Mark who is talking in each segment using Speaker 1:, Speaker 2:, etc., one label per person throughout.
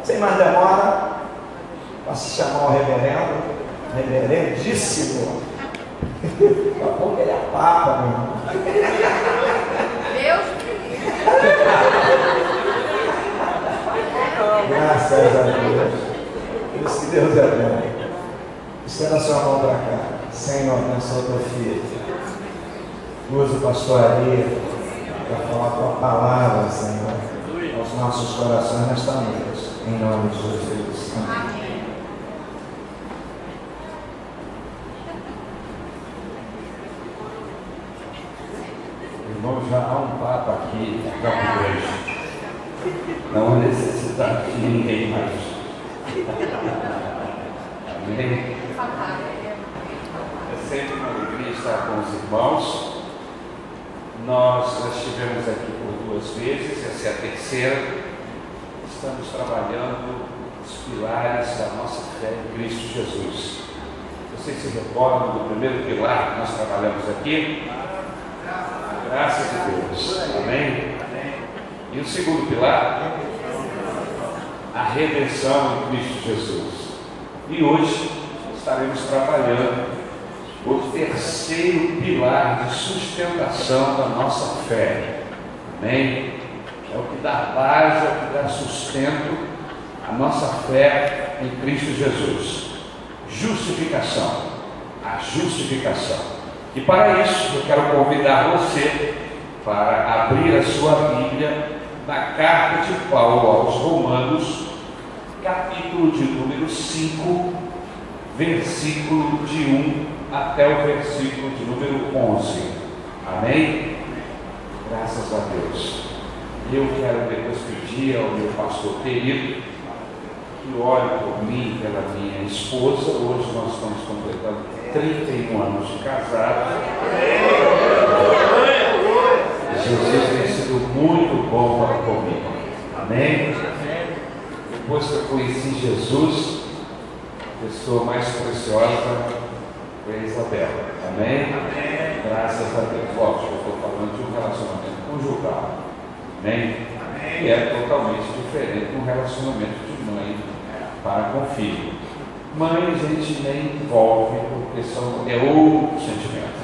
Speaker 1: Sem mais demora, posso chamar o reverendo, reverendíssimo. Daqui a pouco ele é papa, meu irmão.
Speaker 2: Deus
Speaker 1: Graças a Deus. Por isso que Deus é bom. Estenda a sua mão para cá. Senhor, abençoa teu filho. Usa o pastor Ari para falar a tua palavra, Senhor, aos nossos corações nesta noite. Em nome de Jesus. Amém.
Speaker 3: Irmão, já há um papa aqui na igreja. Não há necessidade de ninguém mais. Amém? É sempre uma alegria estar com os irmãos. Nós já estivemos aqui por 2 vezes, essa é a terceira. Estamos trabalhando os pilares da nossa fé em Cristo Jesus. Vocês se recordam do primeiro pilar que nós trabalhamos aqui? Graças a Deus. Amém? E o segundo pilar? A redenção em Cristo Jesus. E hoje estaremos trabalhando o terceiro pilar de sustentação da nossa fé. Amém? É o que dá base, é o que dá sustento à nossa fé em Cristo Jesus. Justificação. A justificação. E para isso eu quero convidar você para abrir a sua Bíblia na carta de Paulo aos Romanos, capítulo de número 5, versículo de 1 até o versículo de número 11. Amém? Graças a Deus. Eu quero depois pedir ao meu pastor querido que ore por mim e pela minha esposa. Hoje nós estamos completando 31 anos de casado. Jesus tem sido muito bom para comigo. Amém? Depois que eu conheci Jesus, a pessoa mais preciosa foi a Isabela. Amém? Graças a Deus. Lógico, eu estou falando de um relacionamento conjugal. Amém? E é totalmente diferente de um relacionamento de mãe para com filho. Mãe a gente nem envolve, porque é outro sentimento.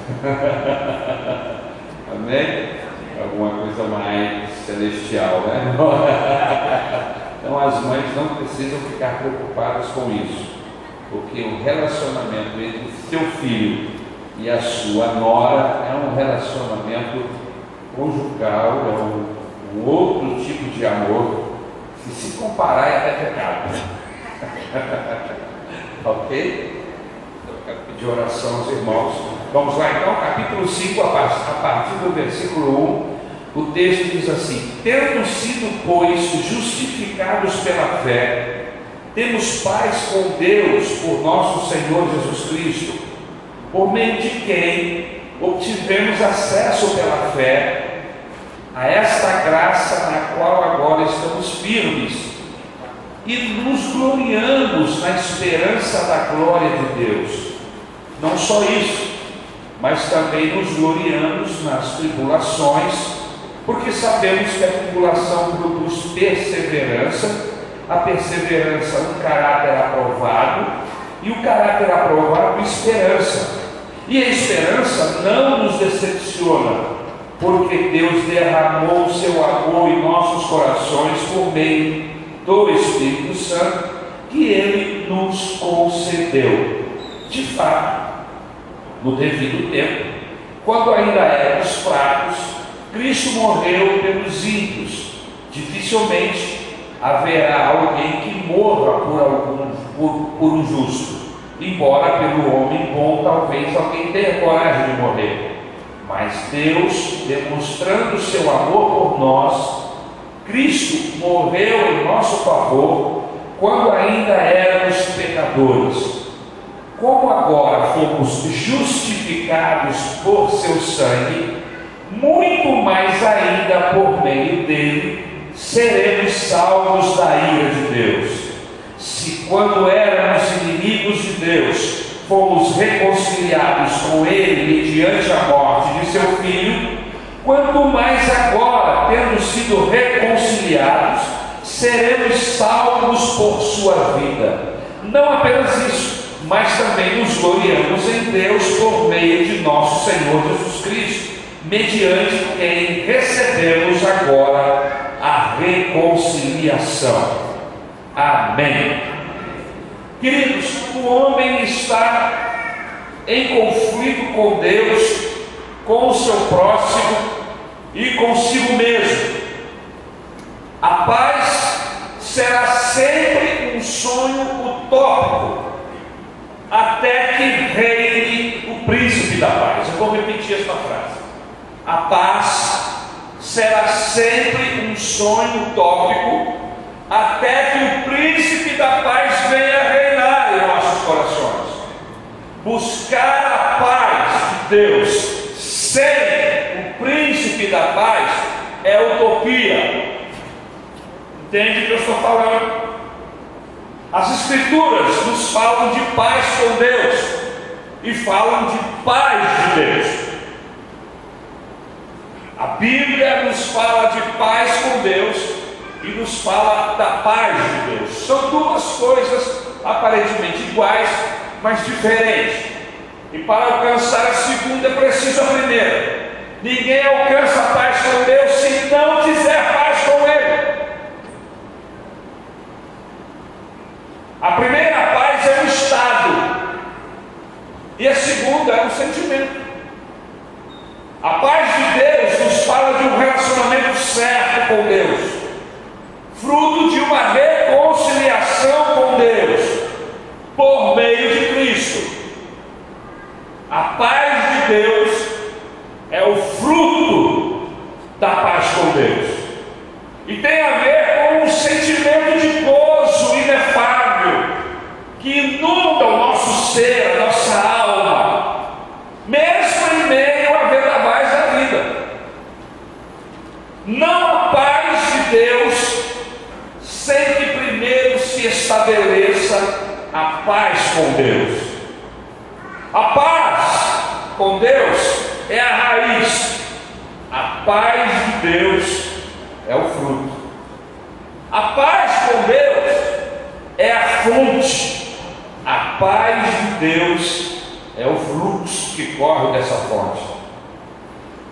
Speaker 3: Amém? Alguma coisa mais celestial, né? Então as mães não precisam ficar preocupadas com isso, porque o relacionamento entre o seu filho e a sua nora é um relacionamento conjugal, é um outro tipo de amor, que se comparar é até pecado. Ok? Eu quero pedir oração aos irmãos. Vamos lá então, capítulo 5, a partir do versículo 1, o texto diz assim: tendo sido, pois, justificados pela fé, temos paz com Deus por nosso Senhor Jesus Cristo, por meio de quem obtivemos acesso pela fé a esta graça na qual agora estamos firmes, e nos gloriamos na esperança da glória de Deus. Não só isso, mas também nos gloriamos nas tribulações, porque sabemos que a tribulação produz perseverança, a perseverança um caráter aprovado, e o caráter aprovado esperança. E a esperança não nos decepciona, porque Deus derramou o seu amor em nossos corações por meio do Espírito Santo que Ele nos concedeu. De fato, no devido tempo, quando ainda éramos fracos, Cristo morreu pelos ímpios. Dificilmente haverá alguém que morra por um justo, embora pelo homem bom talvez alguém tenha coragem de morrer. Mas Deus, demonstrando o seu amor por nós, Cristo morreu em nosso favor quando ainda éramos pecadores. Como agora fomos justificados por seu sangue, muito mais ainda por meio dele seremos salvos da ira de Deus. Se quando éramos inimigos de Deus, fomos reconciliados com ele mediante a morte de seu filho, quanto mais agora, tendo sido reconciliados, seremos salvos por sua vida. Não apenas isso, mas também nos gloriamos em Deus por meio de nosso Senhor Jesus Cristo, mediante quem recebemos agora a reconciliação. Amém. Queridos, o homem está em conflito com Deus, com o seu próximo e consigo mesmo. A paz será sempre um sonho utópico, até que reine o príncipe da paz. Eu vou repetir esta frase. A paz será sempre um sonho utópico, até que o príncipe da paz venha reinar em nossos corações. Buscar a paz de Deus sem o príncipe da paz é utopia. Entende o que eu estou falando? As Escrituras nos falam de paz com Deus e falam de paz de Deus. A Bíblia nos fala de paz com Deus e nos fala da paz de Deus. São duas coisas aparentemente iguais, mas diferentes. E para alcançar a segunda é preciso a primeira. Ninguém alcança a paz com Deus se não quiser paz com Ele. A primeira paz é um estado e a segunda é um sentimento. A paz de Deus nos fala de um relacionamento certo com Deus, fruto de uma reconciliação com Deus por meio de Cristo. A paz de Deus é o fruto da paz com Deus e tem a ver com um sentimento de gozo inefável que inunda o nosso ser, a nossa alma, mesmo em meio à vendavais da vida. Não há paz de Deus sem que primeiro se estabeleça a paz com Deus. A paz com Deus é a raiz, a paz de Deus é o fruto. A paz com Deus é a fonte, a paz de Deus é o fluxo que corre dessa fonte.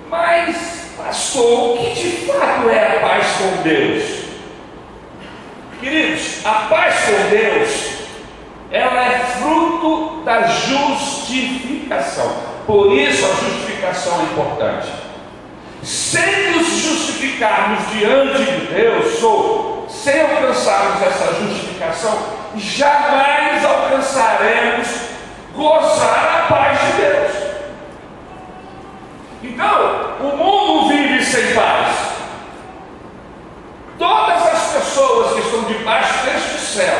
Speaker 3: Mas, pastor, o que de fato é a paz com Deus? Queridos, a paz com Deus, ela é fruto da justificação. Por isso a justificação é importante. Sem nos justificarmos diante de Deus, ou sem alcançarmos essa justificação, jamais alcançaremos gozar a paz de Deus. Então, o mundo vive sem paz. Todas as pessoas que estão debaixo deste céu,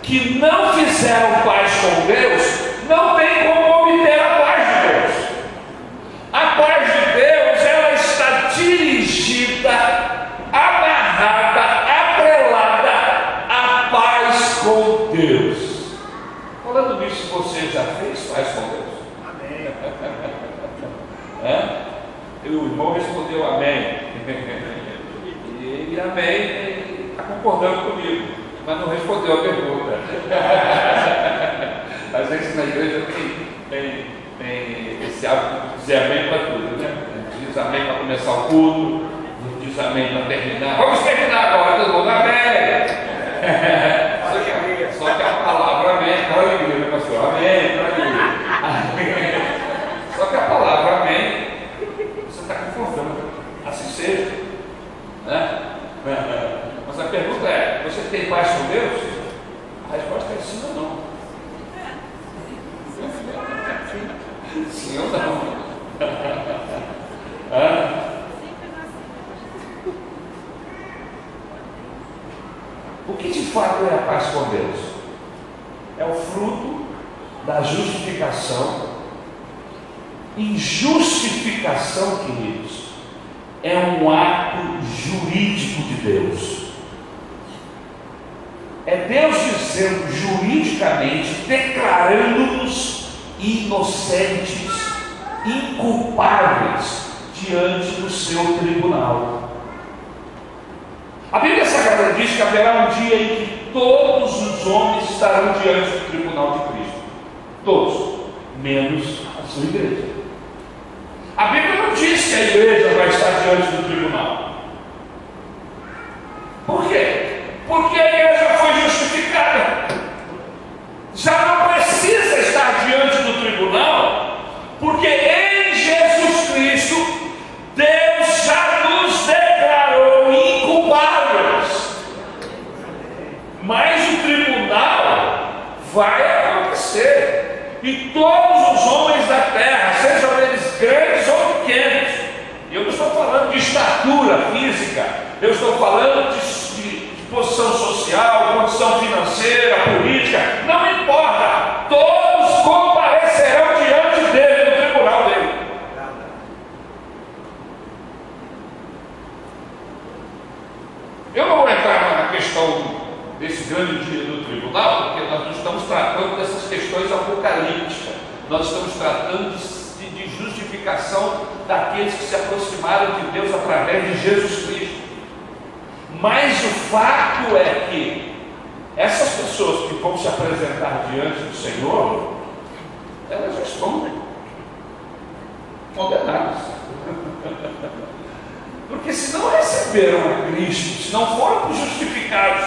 Speaker 3: que não fizeram paz com Deus, não tem como obter a paz de Deus. A paz de Deus, ela está dirigida, amarrada, atrelada à paz com Deus. Falando nisso, você já fez paz com Deus? Amém. E o irmão respondeu amém. E ele amém, está concordando comigo, mas não respondeu a pergunta. Às vezes na igreja tem esse hábito de dizer amém para tudo, né? Diz amém para começar o culto, diz amém para terminar. Vamos terminar agora, todo mundo amém. Só que a palavra amém, para a igreja, pastor, amém, para a igreja. Só que a palavra amém, você está concordando, assim seja, né? Mas a pergunta é: você tem paz com Deus? A resposta é sim ou não. Sim ou não? O que de fato é a paz com Deus? É o fruto da justificação. E justificação, queridos, é um ato jurídico de Deus. É Deus dizendo juridicamente, declarando-nos inocentes, inculpáveis diante do seu tribunal. A Bíblia Sagrada diz que haverá um dia em que todos os homens estarão diante do tribunal de Cristo. Todos, menos a sua igreja. A Bíblia não diz que a igreja vai estar diante do tribunal. Por quê? Porque a igreja foi justificada. Já não precisa estar diante do tribunal, porque em Jesus Cristo, Deus já nos declarou inculpáveis. Mas o tribunal vai acontecer. E todos os homens da terra, sejam eles grandes ou pequenos, eu não estou falando de estatura física, eu estou falando de posição social, condição financeira, política, não importa, todos comparecerão diante dele, no tribunal dele. Eu não vou entrar na questão desse grande dia do tribunal, porque nós não estamos tratando dessas questões apocalípticas, nós estamos tratando de justificação daqueles que se aproximaram de Deus através de Jesus Cristo. Mas o fato é que essas pessoas que vão se apresentar diante do Senhor, elas já estão condenadas. Porque se não receberam a Cristo, se não foram justificados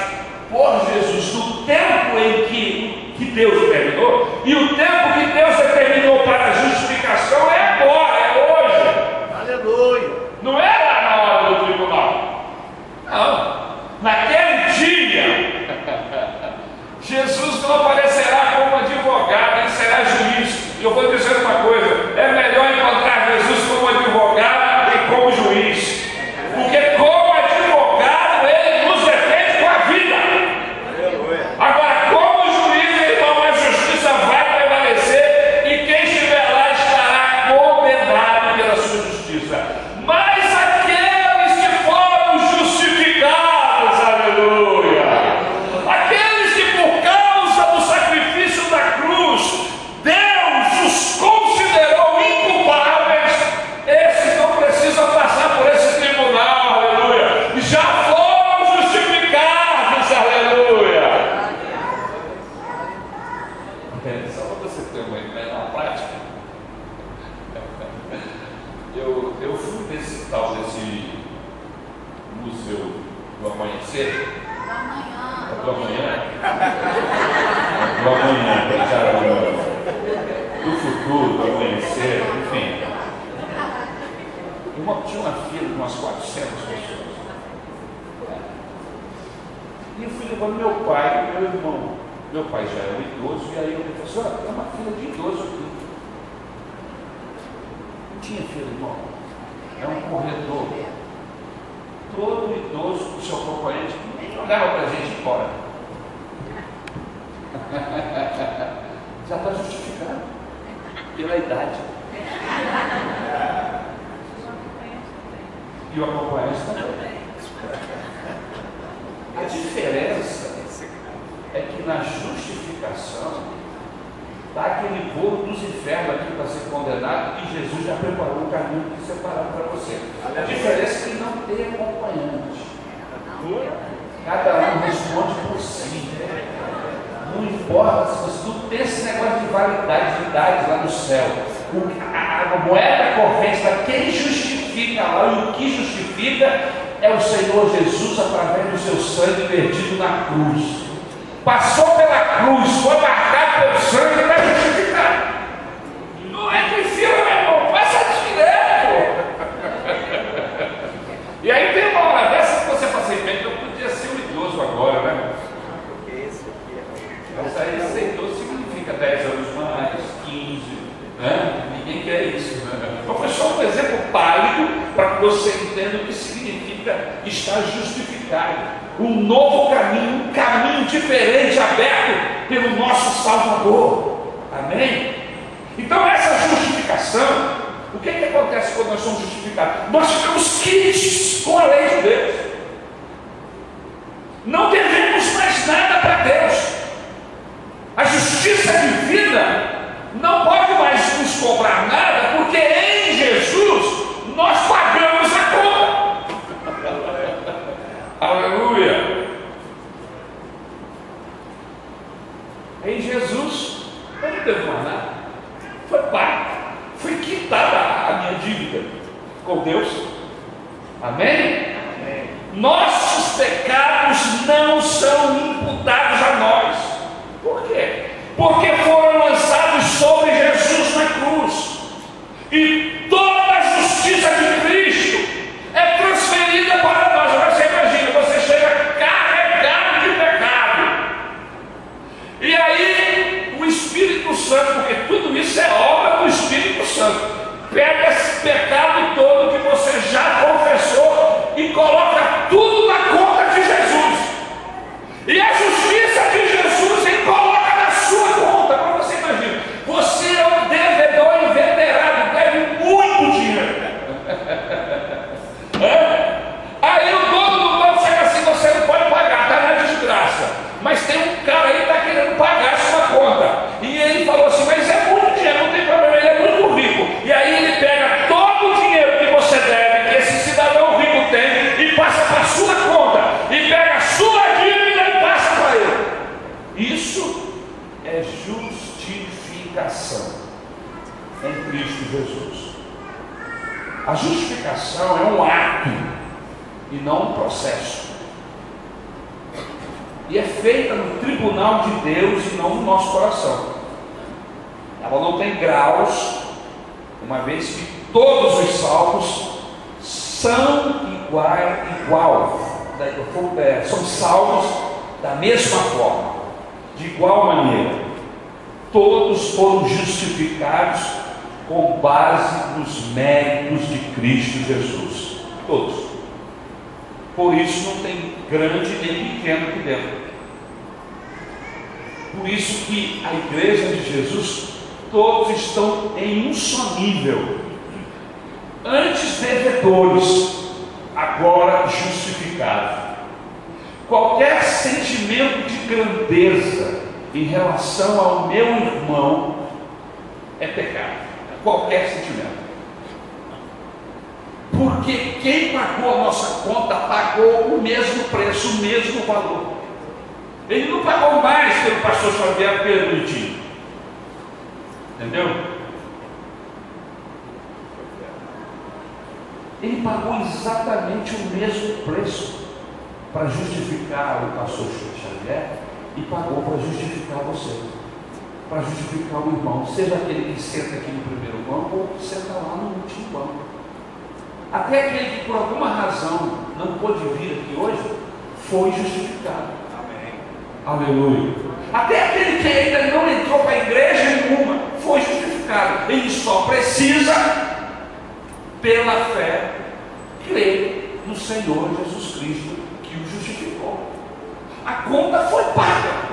Speaker 3: por Jesus no tempo em que Deus determinou, e o tempo que Deus determinou para a justificação é agora, é hoje. Aleluia! Não é lá na hora do tribunal. Não. Naquele dia, Jesus não aparecerá como advogado, ele será juiz. E eu vou dizer uma coisa: é melhor encontrar Jesus como advogado do que como juiz. Porque como advogado ele nos defende com a vida. Agora, como juiz, irmão, a justiça vai prevalecer e quem estiver lá estará condenado pela sua justiça. Mas aqueles que foram justificados, aleluia, aqueles que por causa do sacrifício da cruz, Deus os considerou inculpáveis, esses não precisam passar por esse tribunal, aleluia, já foram justificados, aleluia. Só para você ter uma ideia na prática, eu fui nesse tal desse museu do amanhecer, do amanhã, do futuro, do amanhecer, enfim. Tinha uma fila de umas 400 pessoas. E eu fui levando meu pai e meu irmão. Meu pai já era um idoso, e aí eu falei assim: olha, tem uma fila de idoso aqui. Não tinha fila, irmão. É um corredor. Todo idoso com seu companheiro, nem olhava para a gente embora. Já está justificado pela idade. E o acompanhante também. A diferença é que na justificação está aquele voo dos infernos aqui para ser condenado, e Jesus já preparou o caminho que separado para você. A diferença é que não tem acompanhante. Cada um responde por si. Não importa se você não tem esse negócio de validade, de idade lá no céu. A moeda corrente daquele justifica lá, e o que justifica é o Senhor Jesus através do seu sangue vertido na cruz. Passou pela cruz, foi marcado pelo sangue, está justificado. Não é que fila, meu irmão, passa direto. E aí tem uma hora dessa que você fala assim: bem, eu podia ser um idoso agora, né? Mas aí ser idoso significa 10 anos mais, 15, né? Ninguém quer isso, né? Então foi só um exemplo pálido para que você entenda o que significa estar justificado. Um novo caminho, um caminho diferente aberto pelo nosso Salvador. Amém? Então essa justificação, o que acontece quando nós somos justificados? Nós ficamos quites com a lei de Deus. Não devemos mais nada para Deus. A justiça divina não pode mais nos cobrar nada, porque em Jesus nós pagamos a conta. Aleluia. Amém? Nossos pecados não são imputados a nós. Por quê? Porque foram lançados sobre Jesus na cruz. E toda a justiça de Cristo é transferida para nós. Você imagina, você chega carregado de pecado. E aí o Espírito Santo, porque tudo isso é obra do Espírito Santo, pega esse pecado todo que você já confessou e coloca tudo na conta de Jesus. E a justiça de Jesus ele coloca na sua conta. Para você imaginar, você é um devedor inveterado, deve muito dinheiro. Aí o dono do banco chega assim: você não pode pagar, está na desgraça. Mas tem um cara aí que está querendo pagar a sua conta. E ele falou assim: mas é muito dinheiro, não tem problema, ele é muito rico. E aí ele pega todo o dinheiro que você deve, que esse cidadão rico tem, e passa para a sua conta. E pega a sua dívida e passa para ele. Isso é justificação em Cristo Jesus. A justificação é um ato e não um processo. E é feita no tribunal de Deus e não no nosso coração. Ela não tem graus, uma vez que todos os salvos são igual, são salvos da mesma forma, de igual maneira. Todos foram justificados com base nos méritos de Cristo Jesus. Todos. Por isso não tem grande nem pequeno aqui dentro. Por isso que a igreja de Jesus, todos estão em um só nível. Antes devedores, agora justificados. Qualquer sentimento de grandeza em relação ao meu irmão é pecado. Qualquer sentimento. Porque quem pagou a nossa conta pagou o mesmo preço, o mesmo valor. Ele não pagou mais pelo pastor Xavier porque ele é bonitinho. Entendeu? Ele pagou exatamente o mesmo preço para justificar o pastor Xavier e pagou para justificar você, para justificar o irmão, seja aquele que senta aqui no primeiro banco ou que senta lá no último banco. Até aquele que por alguma razão não pôde vir aqui hoje foi justificado. Amém. Aleluia. Até aquele que ainda não entrou para a igreja nenhuma foi justificado. Ele só precisa, pela fé, crer no Senhor Jesus Cristo que o justificou. A conta foi paga.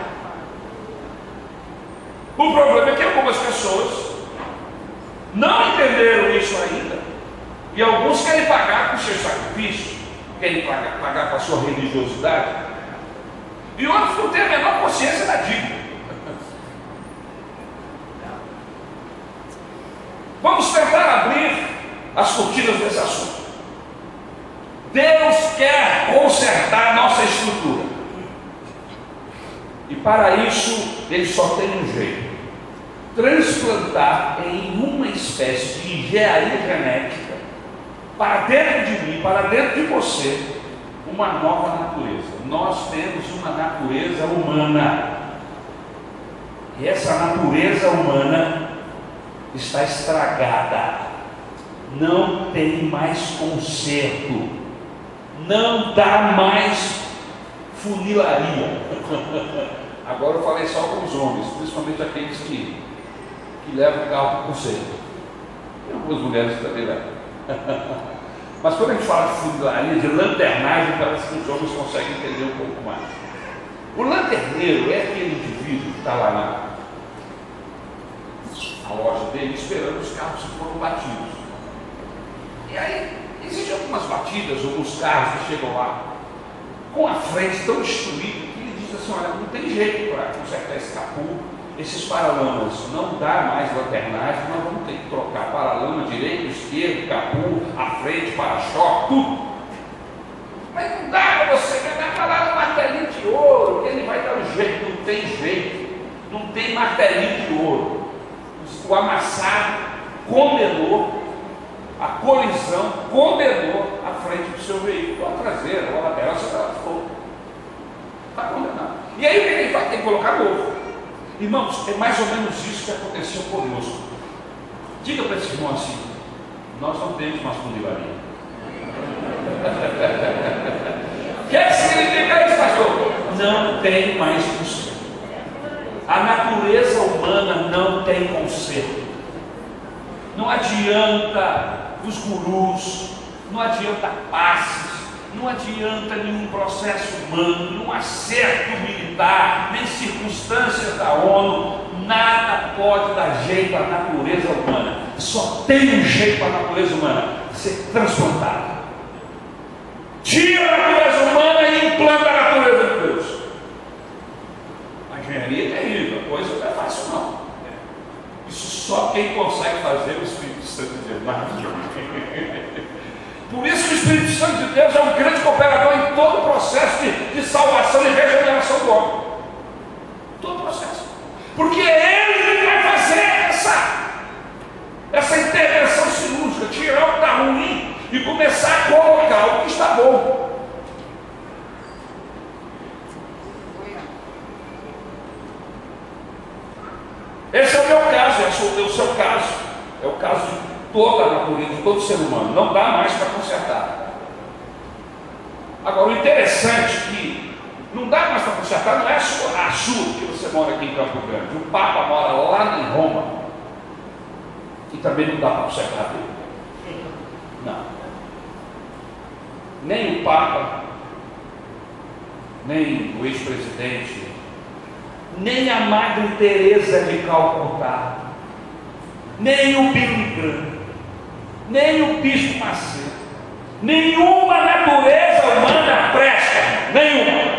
Speaker 3: O problema é que algumas pessoas não entenderam isso ainda. E alguns querem pagar com o seu sacrifício, querem pagar com a sua religiosidade, e outros não têm a menor consciência da dívida. Vamos tentar abrir as cortinas desse assunto. Deus quer consertar a nossa estrutura, e para isso Ele só tem um jeito: transplantar em uma espécie de engenharia genética para dentro de mim, para dentro de você, uma nova natureza. Nós temos uma natureza humana, e essa natureza humana está estragada, não tem mais conserto, não dá mais funilaria. Agora eu falei só com os homens, principalmente aqueles que levam o carro para o conserto. Tem algumas mulheres que também levam. Mas quando a gente fala de funilaria, de lanternagem, parece que os homens conseguem entender um pouco mais. O lanterneiro é aquele indivíduo que está lá na loja dele esperando os carros que foram batidos. E aí existem algumas batidas, alguns carros que chegam lá com a frente tão destruída que ele diz assim: olha, não tem jeito para consertar esse capô, esses paralamas, não dá mais lanternagem, nós vamos ter que trocar paralama direito, esquerdo, capô, a frente, para-choque, tudo. Mas não dá para você pegar lá no martelinho de ouro, ele vai dar um jeito. Não tem jeito, não tem martelinho de ouro. O amassado condenou, a colisão condenou a frente. frente do seu veículo, ou a traseira, ou a lateral, seja lá o que for. Está condenado. E aí o que ele vai ter que colocar novo? Irmãos, é mais ou menos isso que aconteceu conosco. Diga para esse irmão assim: nós não temos mais funilaria. O que significa isso, pastor? Não tem mais conserto. A natureza humana não tem conserto. Não adianta os gurus, não adianta passes, não adianta nenhum processo humano, nenhum acerto militar, nem circunstâncias da ONU. Nada pode dar jeito à natureza humana. Só tem um jeito à natureza humana: ser transplantada. Tira a natureza humana e implanta a natureza de Deus. A engenharia é terrível, a coisa não é fácil não. Isso só quem consegue fazer o Espírito Santo de Deus. Por isso que o Espírito Santo de Deus é um grande cooperador em todo o processo de salvação e regeneração do homem. Todo o processo. Porque é Ele que vai fazer essa intervenção cirúrgica, tirar o que está ruim e começar a colocar o que está bom. Esse é o meu caso, esse é o seu caso, é o caso de toda a natureza, de todo ser humano. Não dá mais para consertar. Agora, o interessante é que não dá mais para consertar, não é a sua que você mora aqui em Campo Grande. O Papa mora lá em Roma e também não dá para consertar dele. Não. Nem o Papa, nem o ex-presidente, nem a Madre Teresa de Calcutá, nem o Billy Graham, nem o Bispo Macedo, nenhuma natureza humana presta, nenhuma.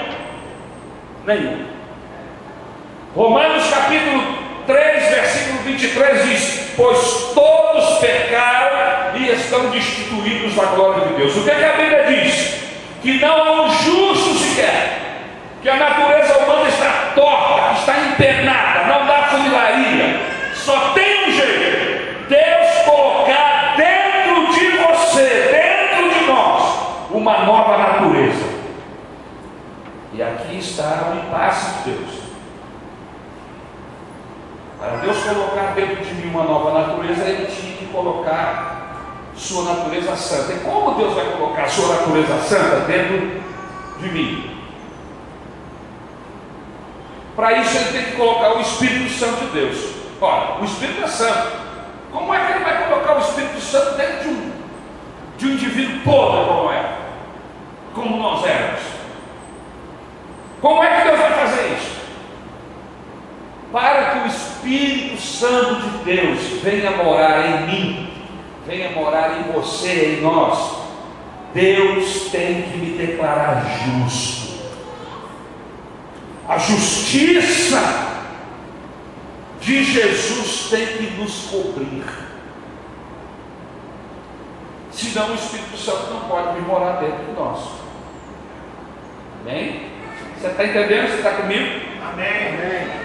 Speaker 3: Romanos capítulo 3, versículo 23 diz: pois todos pecaram e estão destituídos da glória de Deus. O que é que a Bíblia diz? Que não há um justo sequer, que a natureza humana está torta, está empenada, não dá funilaria. Só tem um jeito: Deus colocar dentro de você, dentro de nós, uma nova natureza. E aqui está o impasse de Deus. Para Deus colocar dentro de mim uma nova natureza, Ele tinha que colocar sua natureza santa. E como Deus vai colocar sua natureza santa dentro de mim? Para isso Ele tem que colocar o Espírito Santo de Deus. Olha, o Espírito é santo. Como é que Ele vai colocar o Espírito Santo dentro de um indivíduo podre como nós éramos? Como é que Deus vai fazer isso? Para que o Espírito Santo de Deus venha morar em mim, venha morar em você, em nós, Deus tem que me declarar justo. A justiça de Jesus tem que nos cobrir. Senão o Espírito Santo não pode vir morar dentro de nós. Amém? Você está entendendo? Você está comigo?
Speaker 1: Amém. Amém.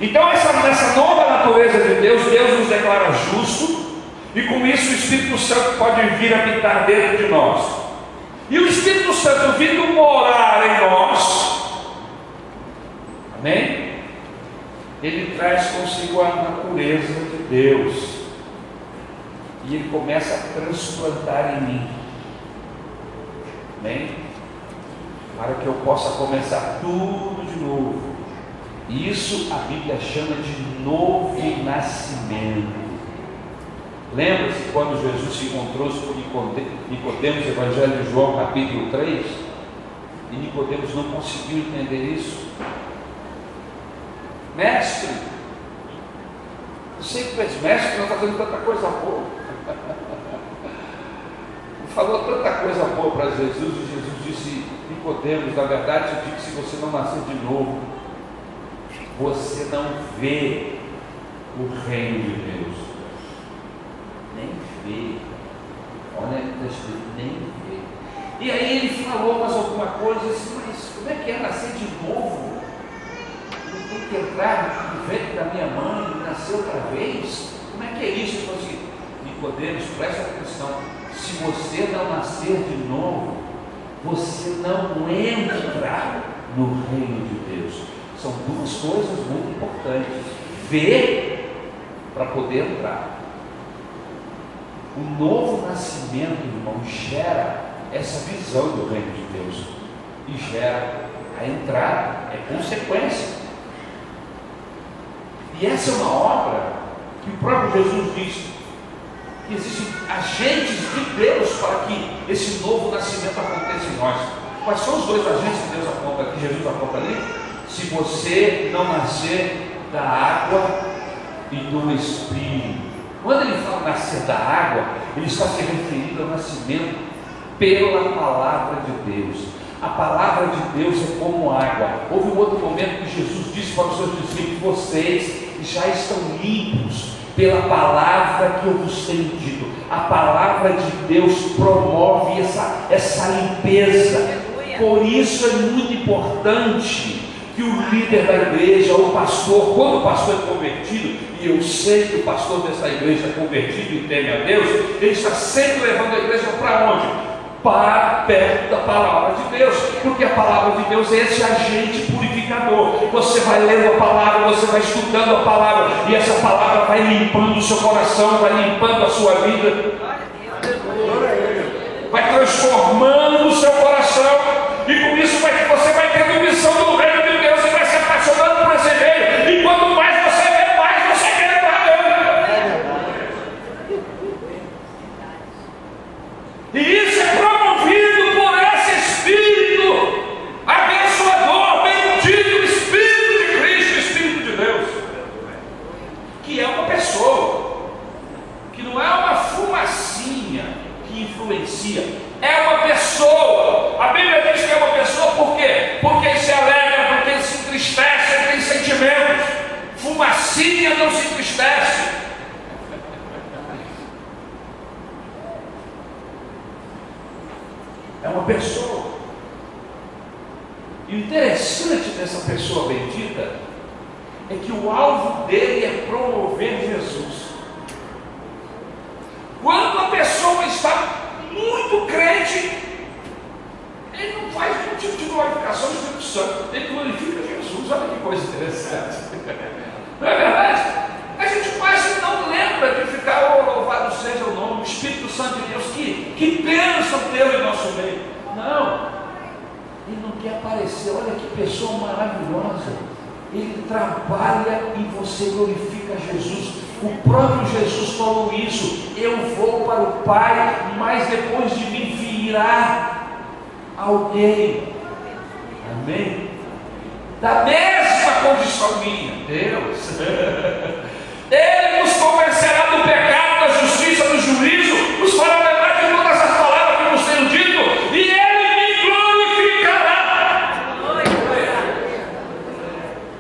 Speaker 3: Então nessa nova natureza de Deus, Deus nos declara justo, e com isso o Espírito Santo pode vir habitar dentro de nós. E o Espírito Santo vindo morar em nós, amém? Ele traz consigo a natureza de Deus, e Ele começa a transplantar em mim, amém? Para que eu possa começar tudo de novo. Isso a Bíblia chama de novo nascimento. Lembra-se quando Jesus se encontrou com Nicodemos, Evangelho de João, capítulo 3? E Nicodemos não conseguiu entender isso. Mestre, eu sei que tu és mestre, não está fazendo tanta coisa boa. Falou tanta coisa boa para Jesus, e Jesus disse: Nicodemos, na verdade eu digo que se você não nascer de novo, você não vê o reino de Deus. Nem vê. Olha que está escrito, nem vê. E aí ele falou mais alguma coisa assim: mas como é que é nascer de novo? Eu tenho que entrar no ventre da minha mãe e nascer outra vez? Como é que é isso? Ele falou assim: Nicodemos, presta atenção. Se você não nascer de novo, você não entra no reino de Deus. São duas coisas muito importantes: ver para poder entrar. O novo nascimento, irmão, gera essa visão do reino de Deus e gera a entrada, é consequência. E essa é uma obra que o próprio Jesus diz que existem agentes de Deus para que esse novo nascimento aconteça em nós. Quais são os dois agentes que Deus aponta, que Jesus aponta ali? Se você não nascer da água e do Espírito. Quando ele fala nascer da água, ele está se referindo ao nascimento pela palavra de Deus. A palavra de Deus é como água. Houve um outro momento que Jesus disse para os seus discípulos: vocês já estão limpos pela palavra que eu vos tenho dito. A palavra de Deus promove essa limpeza. Por isso é muito importante que o líder da igreja, ou o pastor, quando o pastor é convertido, e eu sei que o pastor dessa igreja é convertido e teme a Deus, ele está sempre levando a igreja para onde? Para perto da palavra de Deus, porque a palavra de Deus é esse agente purificador. Você vai lendo a palavra, você vai estudando a palavra, e essa palavra vai limpando o seu coração, vai limpando a sua vida, vai transformando o seu coração, e com isso você vai tendo visão do reino de Deus e vai se apaixonando por esse reino, e quanto mais você vê, mais você quer entrar nele. E isso é promovido por esse Espírito abençoador, bendito, o Espírito de Cristo, o Espírito de Deus, que é uma pessoa, que não é uma fumacinha que influencia, é uma pessoa. A Bíblia diz que é uma pessoa, por quê? Porque ele se alegra, porque ele se entristece, ele tem sentimentos. Fumacinha não se entristece. É uma pessoa. E o interessante dessa pessoa bendita é que o alvo dele é promover Jesus. Quando a pessoa está muito crente, ele não faz nenhum tipo de glorificação do Espírito Santo, ele glorifica Jesus. Olha que coisa interessante. Não é verdade? A gente quase não lembra de ficar: oh, louvado seja o nome do Espírito Santo de Deus, que bênção tê-lo em nosso meio. Não, ele não quer aparecer. Olha que pessoa maravilhosa. Ele trabalha e você glorifica Jesus. O próprio Jesus falou isso: eu vou para o Pai, mas depois de mim virá alguém, amém? Da mesma condição minha, Deus. Ele nos convencerá do pecado, da justiça, do juízo, nos fará lembrar de todas as palavras que nos tenho dito, e Ele me glorificará.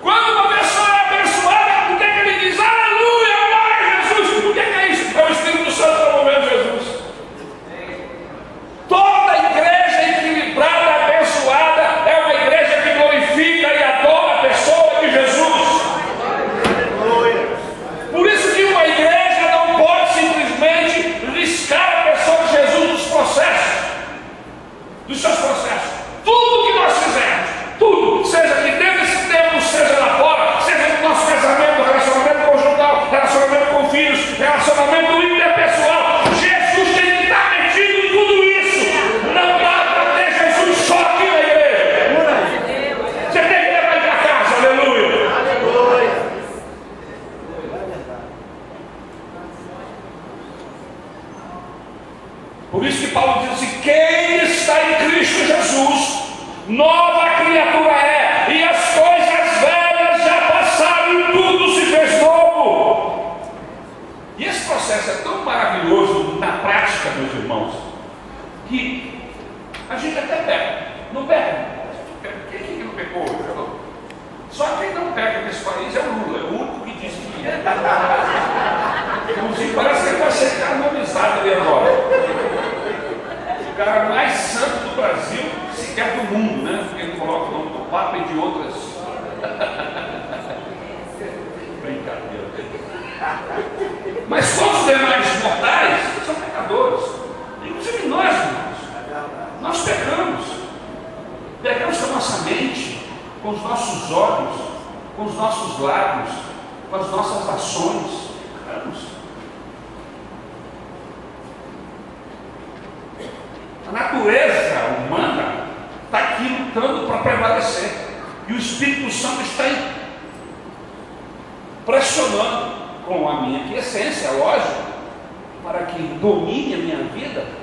Speaker 3: Quando uma pessoa é abençoada, o que é que ele diz? Aleluia, glória a Jesus. O que é isso? É o Espírito Santo promovendo Jesus. Toda igreja equilibrada, abençoada, é uma igreja que glorifica e adora a pessoa de Jesus. Por isso que uma igreja não pode simplesmente riscar a pessoa de Jesus dos processos, dos seus processos. Tudo que nós fizermos, tudo, seja aqui dentro desse templo, seja lá fora, seja no nosso casamento, relacionamento conjugal, relacionamento com filhos, relacionamento interpessoal, Jesus tem que estar metido em tudo isso. Não dá para ter Jesus só aqui na igreja. Você tem que levar ele para casa, aleluia. Por isso que Paulo diz assim: quem está em Cristo Jesus, nova criatura é, e as coisas velhas já passaram e tudo se fez novo. E esse processo é tão maravilhoso na prática, meus irmãos, que a gente até peca. Não peca? Quem é que não pecou hoje? Só quem não peca nesse país é o Lula, é o único que diz que é. Inclusive parece que ele vai ser canonizado ali agora. O cara mais santo do Brasil, sequer do mundo, né? Porque ele coloca o nome do Papa e de outras. Brincadeira. Mas todos os demais mortais são pecadores. E Nós pecamos com a nossa mente, com os nossos olhos, com os nossos lábios, com as nossas ações. Pecamos. A natureza humana está aqui lutando para prevalecer, e o Espírito Santo está pressionando com a minha aquiescência, lógico, para que domine a minha vida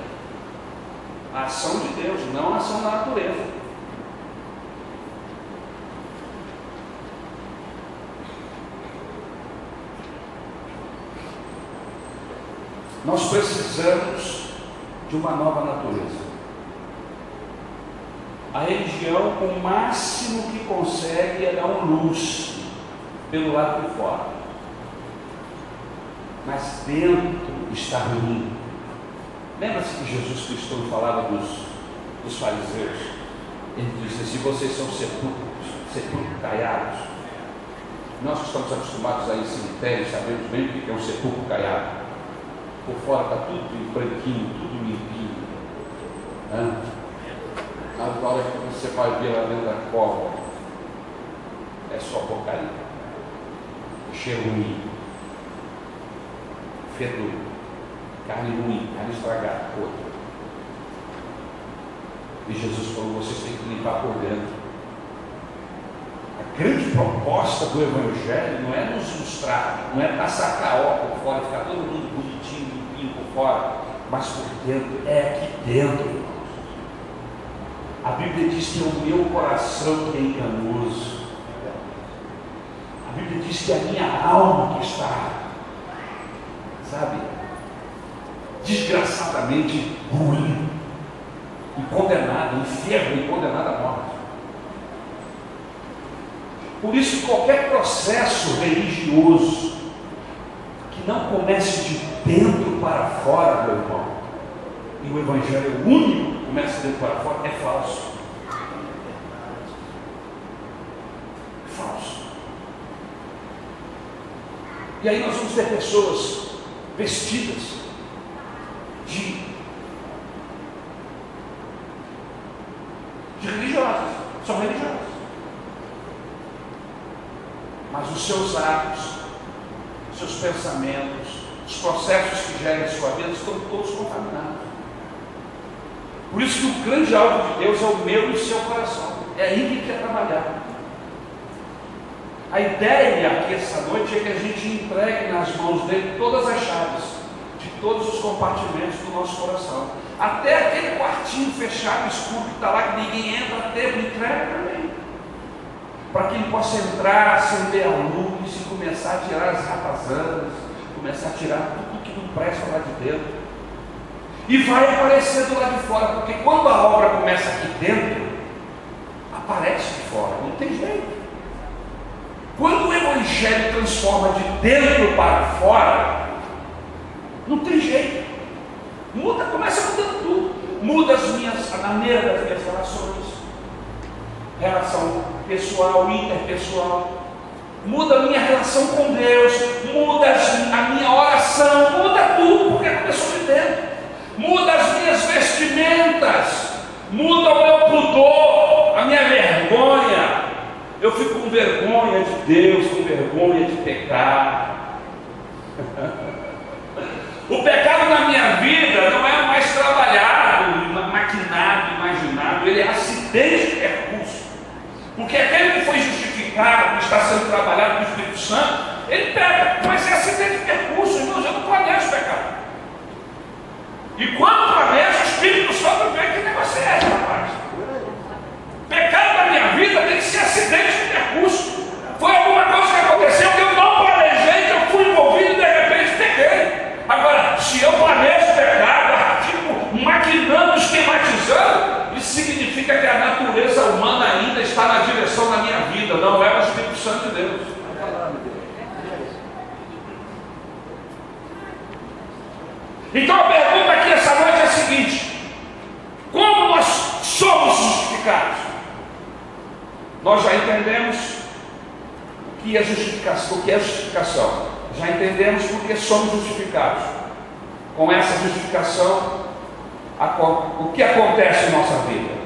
Speaker 3: a ação de Deus, não a ação da natureza. Nós precisamos de uma nova natureza. A religião, o máximo que consegue é dar um luz pelo lado de fora, mas dentro está ruim. Lembra-se que Jesus Cristo, quando falava dos fariseus, ele disse assim: vocês são sepulcros caiados. Nós que estamos acostumados a ir em cemitério, sabemos bem o que é um sepulcro caiado. Por fora está tudo branquinho, tudo limpinho. Na hora que você vai ver lá dentro da cova, é só porcaria, cheiro ruim, fedor, carne ruim, carne estragada, podre. E Jesus falou: vocês têm que limpar por dentro. A grande proposta do Evangelho não é nos mostrar, não é passar caó por fora, ficar todo mundo bonitinho, limpinho por fora, mas por dentro, é aqui dentro, irmãos. A Bíblia diz que é o meu coração que é enganoso. A Bíblia diz que é a minha alma que está, desgraçadamente ruim, e condenada, enferma e condenada à morte. Por isso, qualquer processo religioso que não comece de dentro para fora, meu irmão, e o Evangelho é o único que começa de dentro para fora, é falso. É falso. E aí nós vamos ter pessoas vestidas de religiosas, são religiosas, mas os seus atos, os seus pensamentos, os processos que gerem em sua vida estão todos contaminados. Por isso que o grande alvo de Deus é o meu e o seu coração. É aí que ele quer trabalhar. A ideia aqui essa noite é que a gente entregue nas mãos dele todas as chaves de todos os compartimentos do nosso coração, até aquele quartinho fechado, escuro, que está lá, que ninguém entra, tempo, entrega também, para que ele possa entrar, acender a luz e começar a tirar as ratazanas, começar a tirar tudo que não presta lá de dentro, e vai aparecendo lá de fora, porque quando a obra começa aqui dentro, aparece de fora, não tem jeito. Quando o Evangelho transforma de dentro para fora, não tem jeito. Muda, começa mudando tudo. Muda a maneira das minhas relações, relação pessoal, interpessoal. Muda a minha relação com Deus, muda a minha oração, muda tudo, porque começou de dentro. Muda as minhas vestimentas, muda o meu pudor, a minha vergonha. Eu fico com vergonha de Deus, com vergonha de pecar. O pecado na minha vida não é mais trabalhado, maquinado, imaginado, ele é acidente de percurso. Porque aquele que foi justificado, que está sendo trabalhado com o Espírito Santo, ele peca, mas é acidente de percurso, irmãos, eu não planejo pecar. E quando planejo, o Espírito Santo vê que negócio é esse, rapaz. Pecado na minha vida tem que ser acidente de percurso. Foi alguma coisa que aconteceu que eu não planejei, que eu fui envolvido e de repente pequei. Agora, se eu planejo pecado, tipo, maquinando, esquematizando, isso significa que a natureza humana ainda está na direção da minha vida, não é o Espírito Santo de Deus. Então a pergunta aqui essa noite é a seguinte: como nós somos justificados? Nós já entendemos o que é justificação, já entendemos porque somos justificados. Com essa justificação, o que acontece em nossa vida?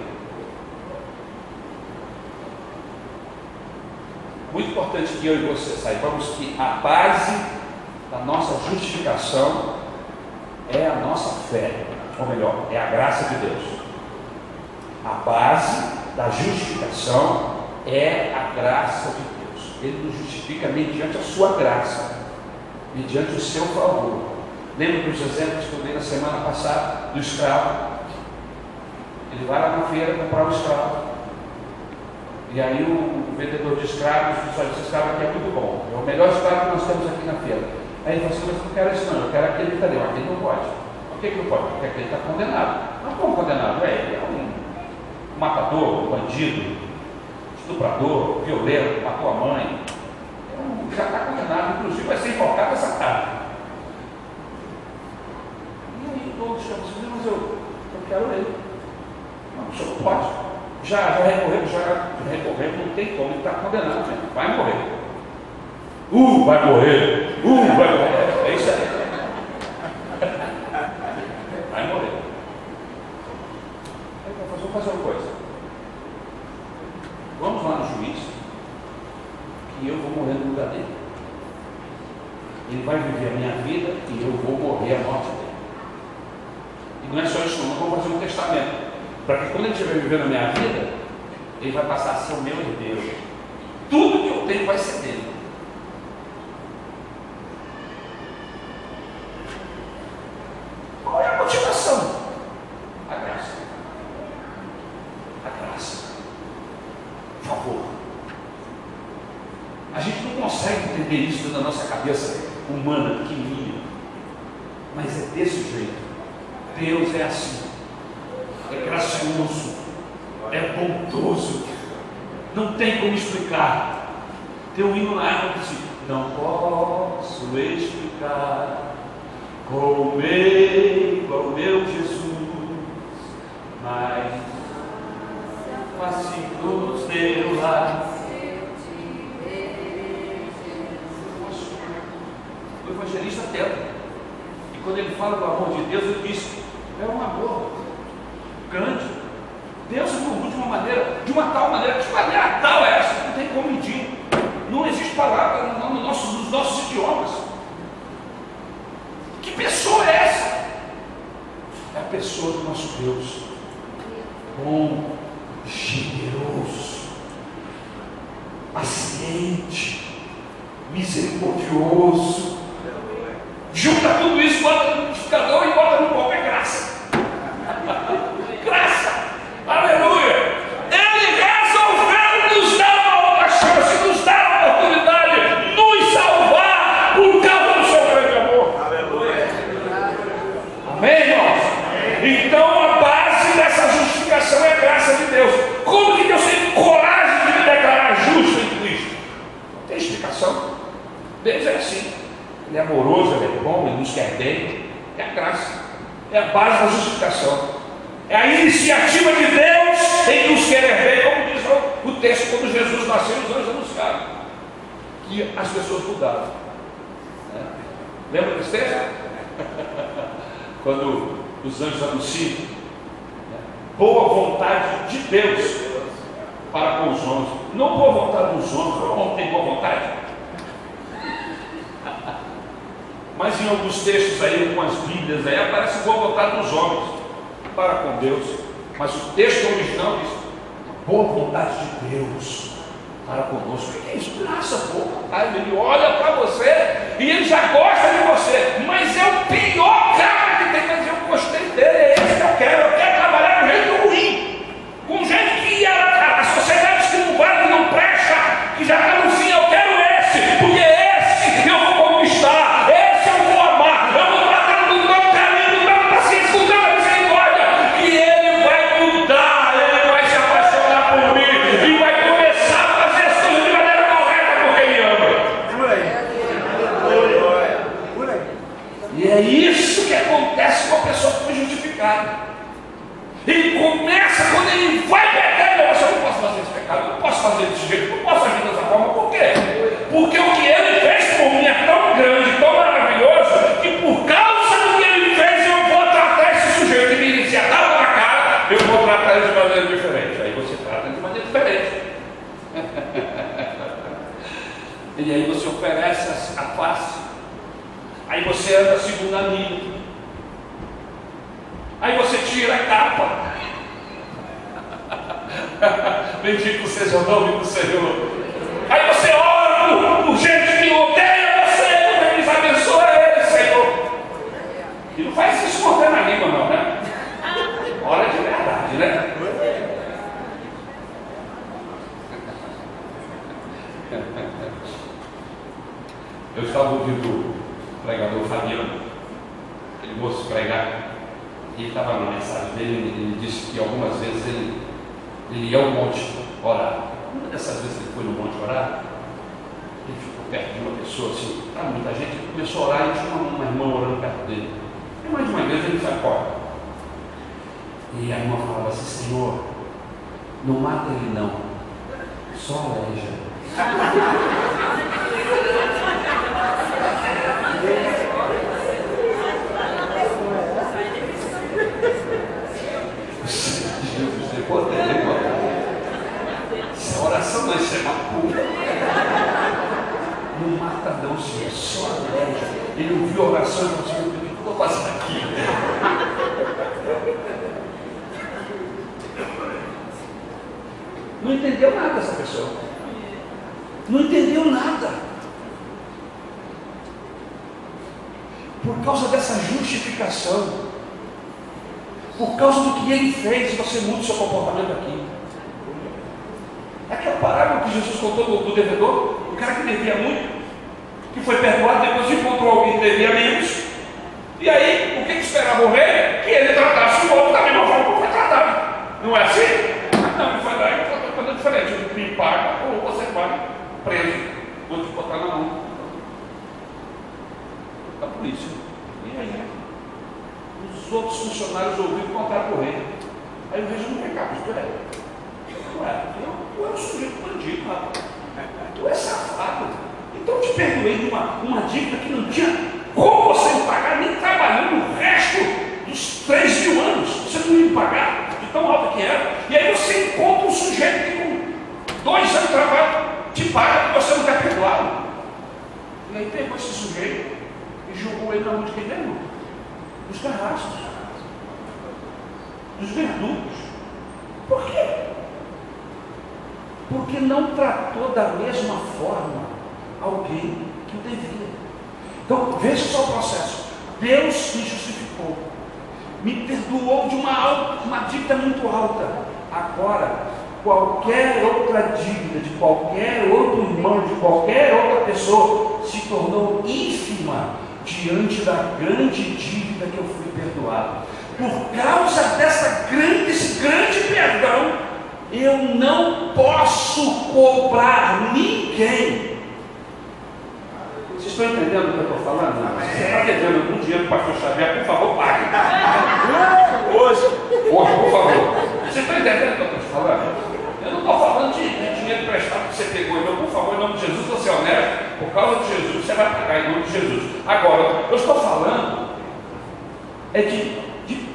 Speaker 3: Muito importante que eu e você saibamos que a base da nossa justificação é a nossa fé, ou melhor, é a graça de Deus. A base da justificação é a graça de Deus. Ele nos justifica mediante a sua graça, mediante o seu favor. Lembra dos exemplos que eu dei na semana passada do escravo? Ele vai lá na feira comprar um escravo. E aí o vendedor de escravos diz: olha, esse escravo aqui é muito bom, é o melhor escravo que nós temos aqui na feira. Aí ele fala assim: mas eu não quero isso não, eu quero aquele que aquele não pode. Por que não pode? Porque aquele está condenado. Mas como condenado? Ele é um matador, um bandido, estuprador, violento, matou a mãe. Já está condenado, inclusive vai ser enforcado essa tarde. E aí todos chamam assim: mas eu quero ele. Não, o senhor não pode. Já recorremos, não tem como, ele está condenado, né? Vai morrer. Vai morrer. Vai morrer. É isso aí. Vai morrer. Aí vamos fazer uma coisa. Vamos lá no juiz, que eu vou morrer no lugar dele. Ele vai viver a minha vida e eu vou morrer a morte dele. E não é só isso, não. Eu vou fazer um testamento. Para que quando ele estiver vivendo a minha vida, ele vai passar a ser o meu herdeiro. Tudo que eu tenho vai ser dele. Qual é a motivação? A graça. A graça. Por favor. A gente não consegue entender isso na nossa cabeça humana, pequenininha. Mas é desse jeito. Deus é assim. É gracioso, é bondoso, não tem como explicar. Tem um hino na água que diz: não posso explicar como meio ao meu Jesus, mas fascículos teu lar. O evangelista tenta, e quando ele fala do amor de Deus, ele diz: é um amor grande. Deus se conduz de uma maneira, de uma tal maneira, que maneira tal é essa? Não tem como medir. Não existe palavra nos nossos idiomas. Que pessoa é essa? É a pessoa do nosso Deus. Bom, generoso, paciente, misericordioso. Junta tudo isso, bota no liquidificador e bota no copo, é graça. Graça, aleluia. Ele resolveu nos dar uma outra chance, nos dar uma oportunidade, nos salvar por causa do seu grande amor. Aleluia. Amém, irmãos? Então a base dessa justificação é a graça de Deus. Como que Deus tem coragem de me declarar justo em Cristo? Não tem explicação. Deus é assim. Ele é amoroso, ele é bom, ele nos quer bem. É a graça, é a base da justificação. É a iniciativa de Deus em nos querer bem, como diz o texto: quando Jesus nasceu, os anjos anunciaram que as pessoas mudaram. Lembra desse texto? Quando os anjos anunciam boa vontade de Deus para com os homens. Não boa vontade dos homens, o homem tem boa vontade. Mas em alguns textos aí, algumas bíblias aí, aparece boa vontade dos homens para com Deus. Mas o texto original diz: boa vontade de Deus para conosco. O que é isso? Graça, boa vontade. Ele olha para você e ele já gosta de você. Mas é o pior cara que tem. Mas eu gostei dele, é esse que eu quero. Eu quero trabalhar com gente ruim, com gente que a sociedade que não vale, que não presta, que já está no fim. Eu quero esse, porque esse eu vou conquistar. É isso que acontece com a pessoa que foi justificada. Ele começa, quando ele vai pecar, ele fala: eu não posso fazer esse pecado, eu não posso fazer desse jeito, eu não posso agir dessa forma. Por quê? Porque o que ele fez por mim é tão grande, tão maravilhoso, que por causa do que ele fez, eu vou tratar esse sujeito que me inicia ela de maneira diferente. Aí você trata de maneira diferente. E aí você oferece a face. Aí você anda segundo a linha. Aí você tira a capa. Bendito seja o nome do Senhor. Aí você ora por gente que odeia você. Eles abençoa ele, Senhor. E não faz isso escondendo a língua, não, né? Ora de verdade, né? Eu estava ouvindo o pregador Fabiano, aquele moço pregar, e ele estava na mensagem dele, ele disse que algumas vezes ele ia ao monte orar. Uma dessas vezes que ele foi no monte orar, ele ficou perto de uma pessoa assim, para muita gente, ele começou a orar e tinha uma irmã orando perto dele. E mais de uma vez ele foi embora. E a irmã falava assim: Senhor, não mata ele não, só aleja. Jesus, depois dele, essa oração não, isso é macumba. Não mata não, Senhor, só aleja. Ele ouviu a oração e falou assim: o que eu estou fazendo aqui? Não entendeu nada essa pessoa. Não entendeu nada. Por causa dessa justificação, por causa do que ele fez, você muda o seu comportamento aqui. Aquela parábola que Jesus contou do devedor, o cara que devia muito, que foi perdoado, depois encontrou alguém que devia menos. E aí, o que esperava o rei? Que ele tratasse o outro da mesma forma como foi tratado. Não é assim? Não, ele foi lá e tratou de coisa diferente. Ele me paga ou você vai preso. Vou te botar na mão da polícia. E aí, os outros funcionários ouviram contar para o rei. Aí o rei já não tem capa, espera aí. Tu é um sujeito bandido, rapaz. Tu é safado. Então eu te perdoei de uma dívida que não tinha como você me pagar, nem trabalhando o resto dos 3 mil anos. Você não ia me pagar, de tão alta que era. E aí você encontra um sujeito que com 2 anos de trabalho te paga porque você não quer perdoá-lo. E aí pegou esse sujeito e jogou ele na mão de quem mesmo? Dos carrascos, dos verdugos. Por quê? Porque não tratou da mesma forma alguém que o devia. Então, veja só o processo. Deus me justificou, me perdoou de uma dívida muito alta. Agora, qualquer outra dívida de qualquer outro irmão, de qualquer outra pessoa, se tornou ínfima diante da grande dívida que eu fui perdoado. Por causa desse grande perdão, eu não posso cobrar ninguém. Vocês estão entendendo o que eu estou falando? Você está devendo algum dinheiro para o pastor Xavier, por favor, pague. Hoje, por favor. Você está entendendo o que eu estou falando? Eu não estou falando de dinheiro emprestado que você pegou, então, por favor, em nome de Jesus, você é honesto, por causa de Jesus, você vai pagar em nome de Jesus. Agora, eu estou falando de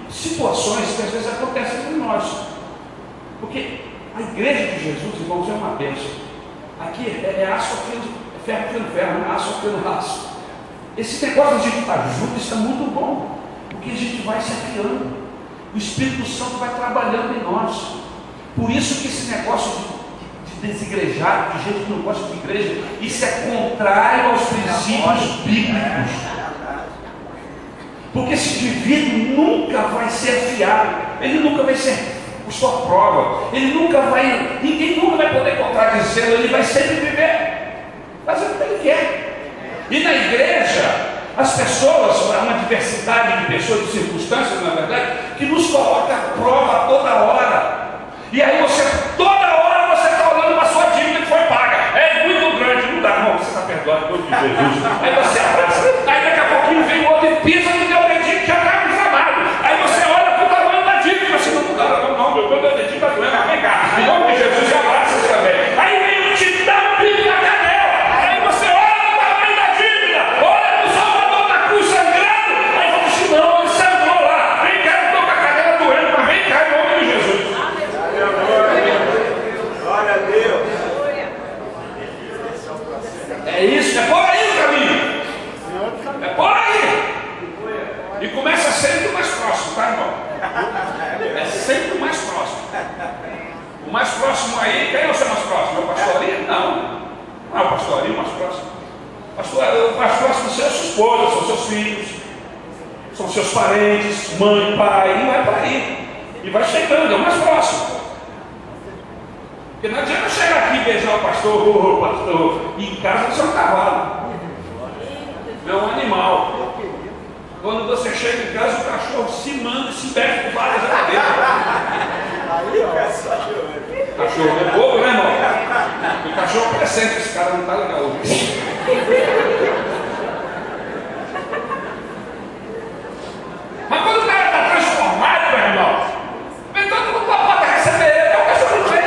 Speaker 3: situações que às vezes acontecem com nós. Porque a igreja de Jesus, irmãos, é uma bênção. Aqui é aço afino, ferro afino ferro, aço afino aço. Esse negócio de ajuda, isso é muito bom, porque a gente vai se afiando. O Espírito Santo vai trabalhando em nós. Por isso que esse negócio de desigrejado, de gente que não gosta de igreja, isso é contrário aos princípios bíblicos. Porque esse indivíduo nunca vai ser afiado, ele nunca vai ser sua prova, ninguém nunca vai poder contradizê-lo, ele vai sempre viver fazendo o que ele quer. E na igreja, as pessoas, uma diversidade de pessoas, de circunstâncias, na verdade, que nos coloca à prova toda hora. E aí toda hora você está olhando para a sua dívida que foi paga. É muito grande, não dá, irmão, você está perdoado em nome de Jesus. Aí você abraça, aí daqui a pouquinho vem o outro e pisa no teu dedinho que já está inflamado. Aí você olha para o tamanho da dívida, você não dá, não, meu dedinho está doendo, vem cá, em nome de Jesus, abraça isso também. Aí vem o te dá um bico na canela. Aí você olha para o tamanho da dívida, olha para o Salvador da cruz sangrando. Aí você diz, não, ele sangrou lá. Vem cá, eu estou com a canela doendo, mas vem cá, em nome de Jesus. O mais próximo aí, quem é o seu mais próximo? É o pastor ali? Não. Não é o pastor ali o mais próximo. O mais próximo são sua esposa, são seus filhos, são seus parentes, mãe, pai, e vai para aí. E vai chegando, é o mais próximo. Porque não adianta chegar aqui e beijar o pastor, e em casa você é um cavalo. É um animal. Quando você chega em casa, o cachorro se manda e se mete com várias cadeiras. Cachorro é bobo, né, irmão? O cachorro presente, esse cara não está legal hoje. Mas quando o cara está transformado, meu irmão, vem todo mundo para a porta receber ele, o cachorro não vem.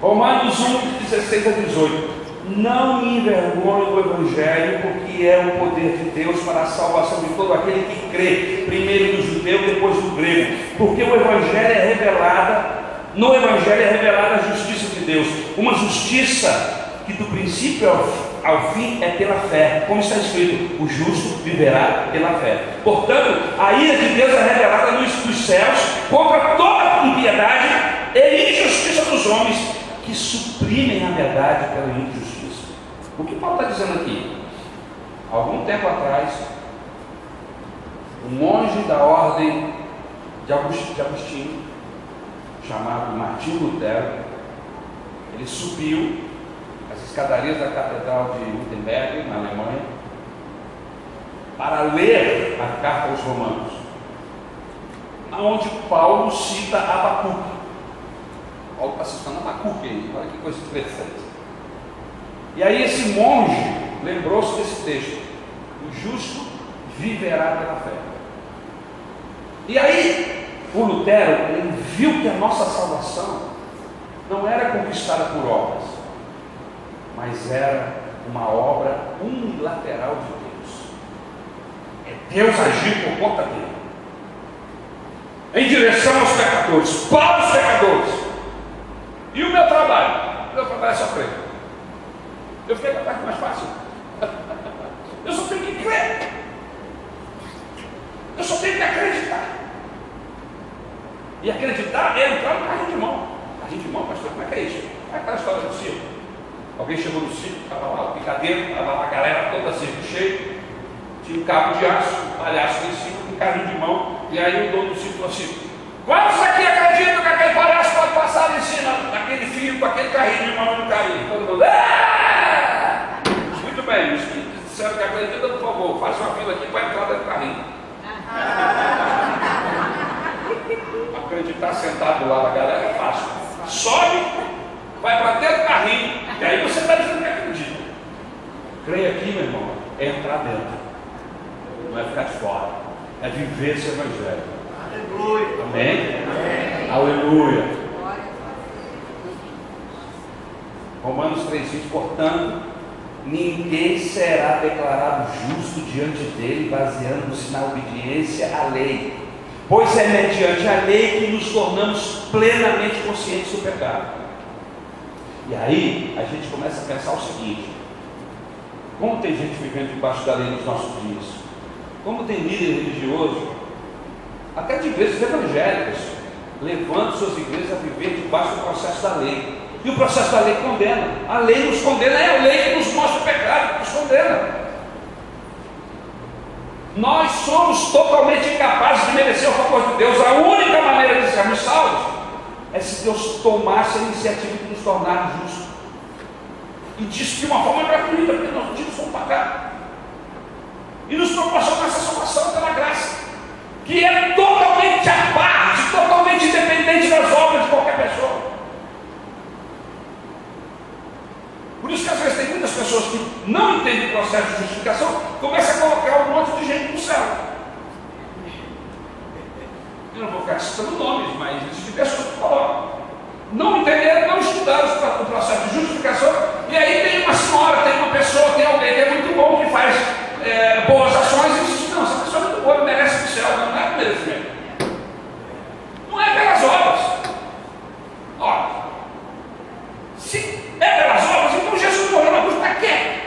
Speaker 3: Romanos 1, 16 a 18. Não me envergonhe do Evangelho, porque é o poder de Deus para a salvação de todo aquele que crê, primeiro do judeu, depois do grego. Porque o Evangelho é revelada, no Evangelho é revelada a justiça de Deus, uma justiça que do princípio ao fim é pela fé, como está escrito: o justo viverá pela fé. Portanto, a ira de Deus é revelada nos céus contra toda impiedade e injustiça dos homens, que suprimem a verdade pela injustiça. O que Paulo está dizendo aqui? Algum tempo atrás, um monge da ordem de Agostinho, chamado Martinho Lutero, ele subiu as escadarias da Catedral de Wittenberg, na Alemanha, para ler a carta aos Romanos, onde Paulo cita Abacuque. Paulo está citando Abacuque aí, olha que coisa interessante. E aí esse monge lembrou-se desse texto: o justo viverá pela fé. E aí o Lutero, ele viu que a nossa salvação não era conquistada por obras, mas era uma obra unilateral de Deus. É Deus agir por conta dele, em direção aos pecadores, para os pecadores. E o meu trabalho? Meu trabalho é sofrer. Eu fiquei com a parte mais fácil. Eu só tenho que crer. Eu só tenho que acreditar. E acreditar é entrar no carrinho de mão. Carrinho de mão, pastor, como é que é isso? É aquela história do circo. Alguém chegou no circo, estava lá o picadeiro, estava lá a galera toda circo cheio, tinha um cabo de aço, um palhaço lá em cima, um carrinho de mão, e aí o dono do circo falou assim: quantos aqui acreditam que aquele palhaço pode passar ali em cima, naquele fio, com aquele carrinho de mão e não cair? Todo mundo, muito bem, os que disseram que acreditam, por favor, faça uma fila aqui para entrar dentro do carrinho. Acreditar sentado lá na galera é fácil. Sobe, vai para dentro do carrinho, e aí você está dizendo que acredita. Creia aqui, meu irmão, é entrar dentro, não é ficar de fora, é viver esse Evangelho. Aleluia. Amém? Amém. Aleluia. Romanos 3,20. Portanto, ninguém será declarado justo diante dele, baseando-se na obediência à lei, pois é mediante a lei que nos tornamos plenamente conscientes do pecado. E aí a gente começa a pensar o seguinte: como tem gente vivendo debaixo da lei nos nossos dias, como tem líder religioso, até de igrejas evangélicas, levando suas igrejas a viver debaixo do processo da lei. E o processo da lei condena. A lei nos condena, é a lei que nos mostra o pecado, que nos condena. Nós somos totalmente incapazes de merecer o favor de Deus. A única maneira de sermos salvos é se Deus tomasse a iniciativa de nos tornar justos. E disse de uma forma gratuita, porque nós não tínhamos como pagar. E nos proporciona essa salvação pela graça, que é totalmente à parte, totalmente independente das obras de qualquer pessoa. Por isso que às vezes tem muitas pessoas que não entendem o processo de justificação, começam a colocar um monte de gente no céu. Eu não vou ficar citando nomes, mas existem pessoas que colocam. Não entenderam, não estudaram o processo de justificação, e aí tem uma senhora, tem uma pessoa, tem alguém que é muito bom, que faz boas ações, e diz: não, essa pessoa é muito boa, merece o céu. Não é merecimento. Não é pelas obras. Ora, se é pelas obras, então Jesus morreu na cruz para quê?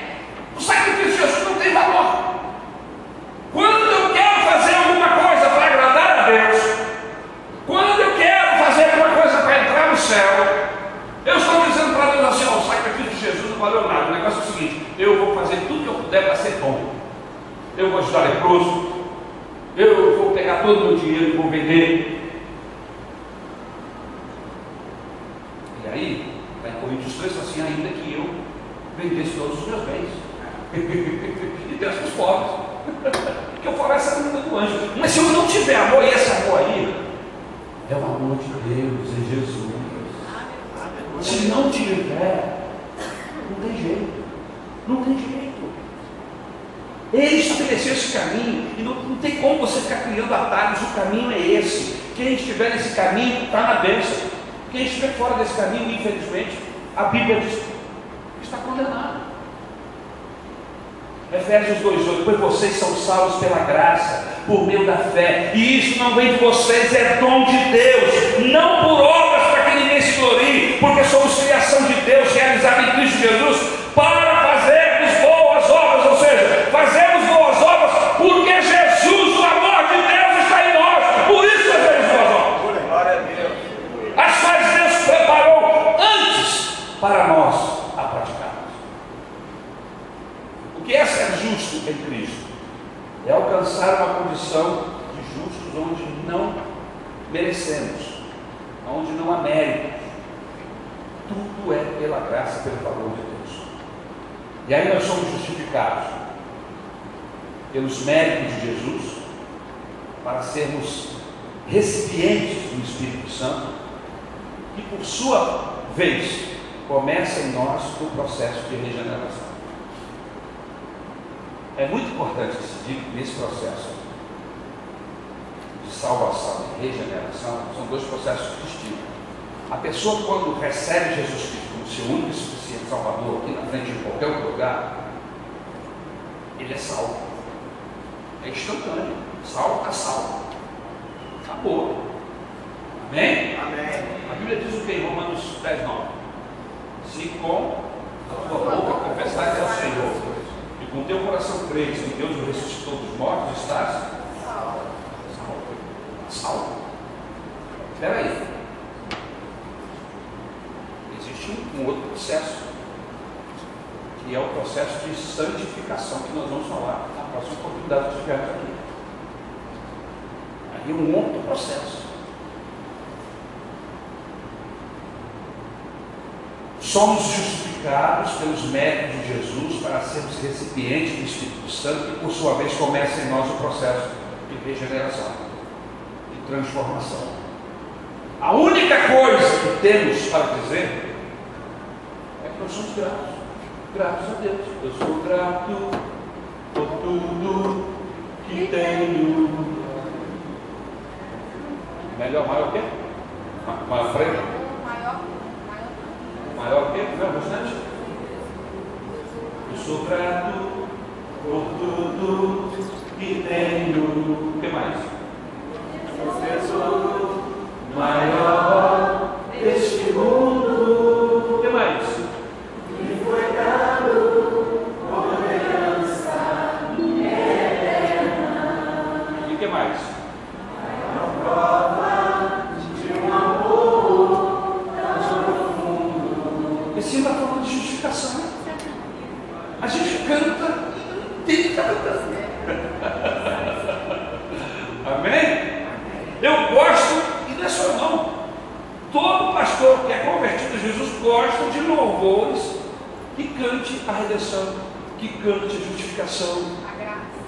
Speaker 3: fazer tudo que eu puder para ser bom. Eu vou ajudar leproso, eu vou pegar todo o meu dinheiro e vou vender. E aí, lá em Coríntios 3, assim, ainda que eu vendesse todos os meus bens e desse os pobres, que eu falo essa pergunta do anjo. Mas se eu não tiver amor, e esse amor aí é o amor de Deus, é Jesus. Se não tiver, não tem jeito, não tem jeito. Ele estabeleceu esse caminho e não tem como você ficar criando atalhos. O caminho é esse. Quem estiver nesse caminho está na bênção. Quem estiver fora desse caminho, infelizmente, a Bíblia diz que está condenado. Efésios 2,8: pois vocês são salvos pela graça, por meio da fé, e isso não vem de vocês, é dom de Deus, não por obras para que ninguém se glorie, porque somos criação de Deus, realizada em Cristo Jesus, para fazermos boas obras, ou seja, fazemos boas obras porque Jesus, o amor de Deus, está em nós, por isso fazemos boas obras. Glória a Deus. As quais Deus preparou antes para nós a praticarmos. O que é ser justo em Cristo? É alcançar uma condição de justos onde não merecemos, onde não há mérito. Tudo é pela graça, pelo favor de Deus. E aí nós somos justificados pelos méritos de Jesus, para sermos recipientes do Espírito Santo, que por sua vez começa em nós o processo de regeneração. É muito importante que se diga que nesse processo de salvação e regeneração são dois processos distintos. A pessoa, quando recebe Jesus Cristo como seu único e suficiente Salvador aqui na frente de qualquer outro lugar, ele é salvo. É instantâneo. Salvo está salvo. Acabou. Amém? Amém. A Bíblia diz o que em Romanos 10, 9? Se com a tua boca confessares ao Senhor e com teu coração creres que Deus o ressuscitou dos mortos, estás salvo. Salvo. Espera aí. Existe um outro processo, que é o processo de santificação, que nós vamos falar na próxima oportunidade que tivermos aqui. Aí é um outro processo. Somos justificados pelos méritos de Jesus para sermos recipientes do Espírito Santo, que por sua vez começa em nós o processo de regeneração, de transformação. A única coisa que temos para dizer é que nós somos gratos. Gratos a Deus. Eu sou grato por tudo que tenho. Melhor, maior o quê? Maior prêmio? Maior o quê? Não, bastante. Eu sou grato por tudo que tenho. O que mais? Jesus maior deste mundo. O que mais? Que foi dado por herança eterna. E o que mais? Maior prova de um amor tão profundo. Esse está falando de justificação. A gente canta e tem que estar cantando. Amém? Eu gosto, e não é só não, todo pastor que é convertido a Jesus gosta de louvores que cante a redenção, que cante a justificação,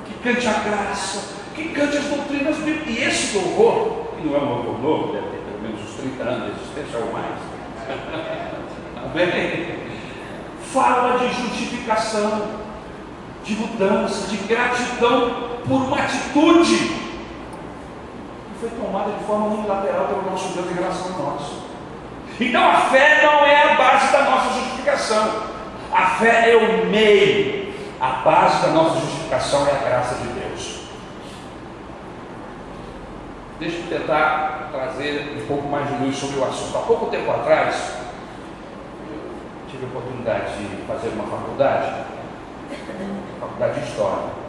Speaker 3: que cante a graça, que cante as doutrinas bíblicas. E esse louvor, que não é um louvor novo, deve ter pelo menos uns 30 anos de existência ou mais, amém? Fala de justificação, de mudança, de gratidão por uma atitude foi tomada de forma unilateral pelo nosso Deus em relação a nós. Então a fé não é a base da nossa justificação. A fé é o meio. A base da nossa justificação é a graça de Deus. Deixa eu tentar trazer um pouco mais de luz sobre o assunto. Há pouco tempo atrás, eu tive a oportunidade de fazer uma faculdade de História.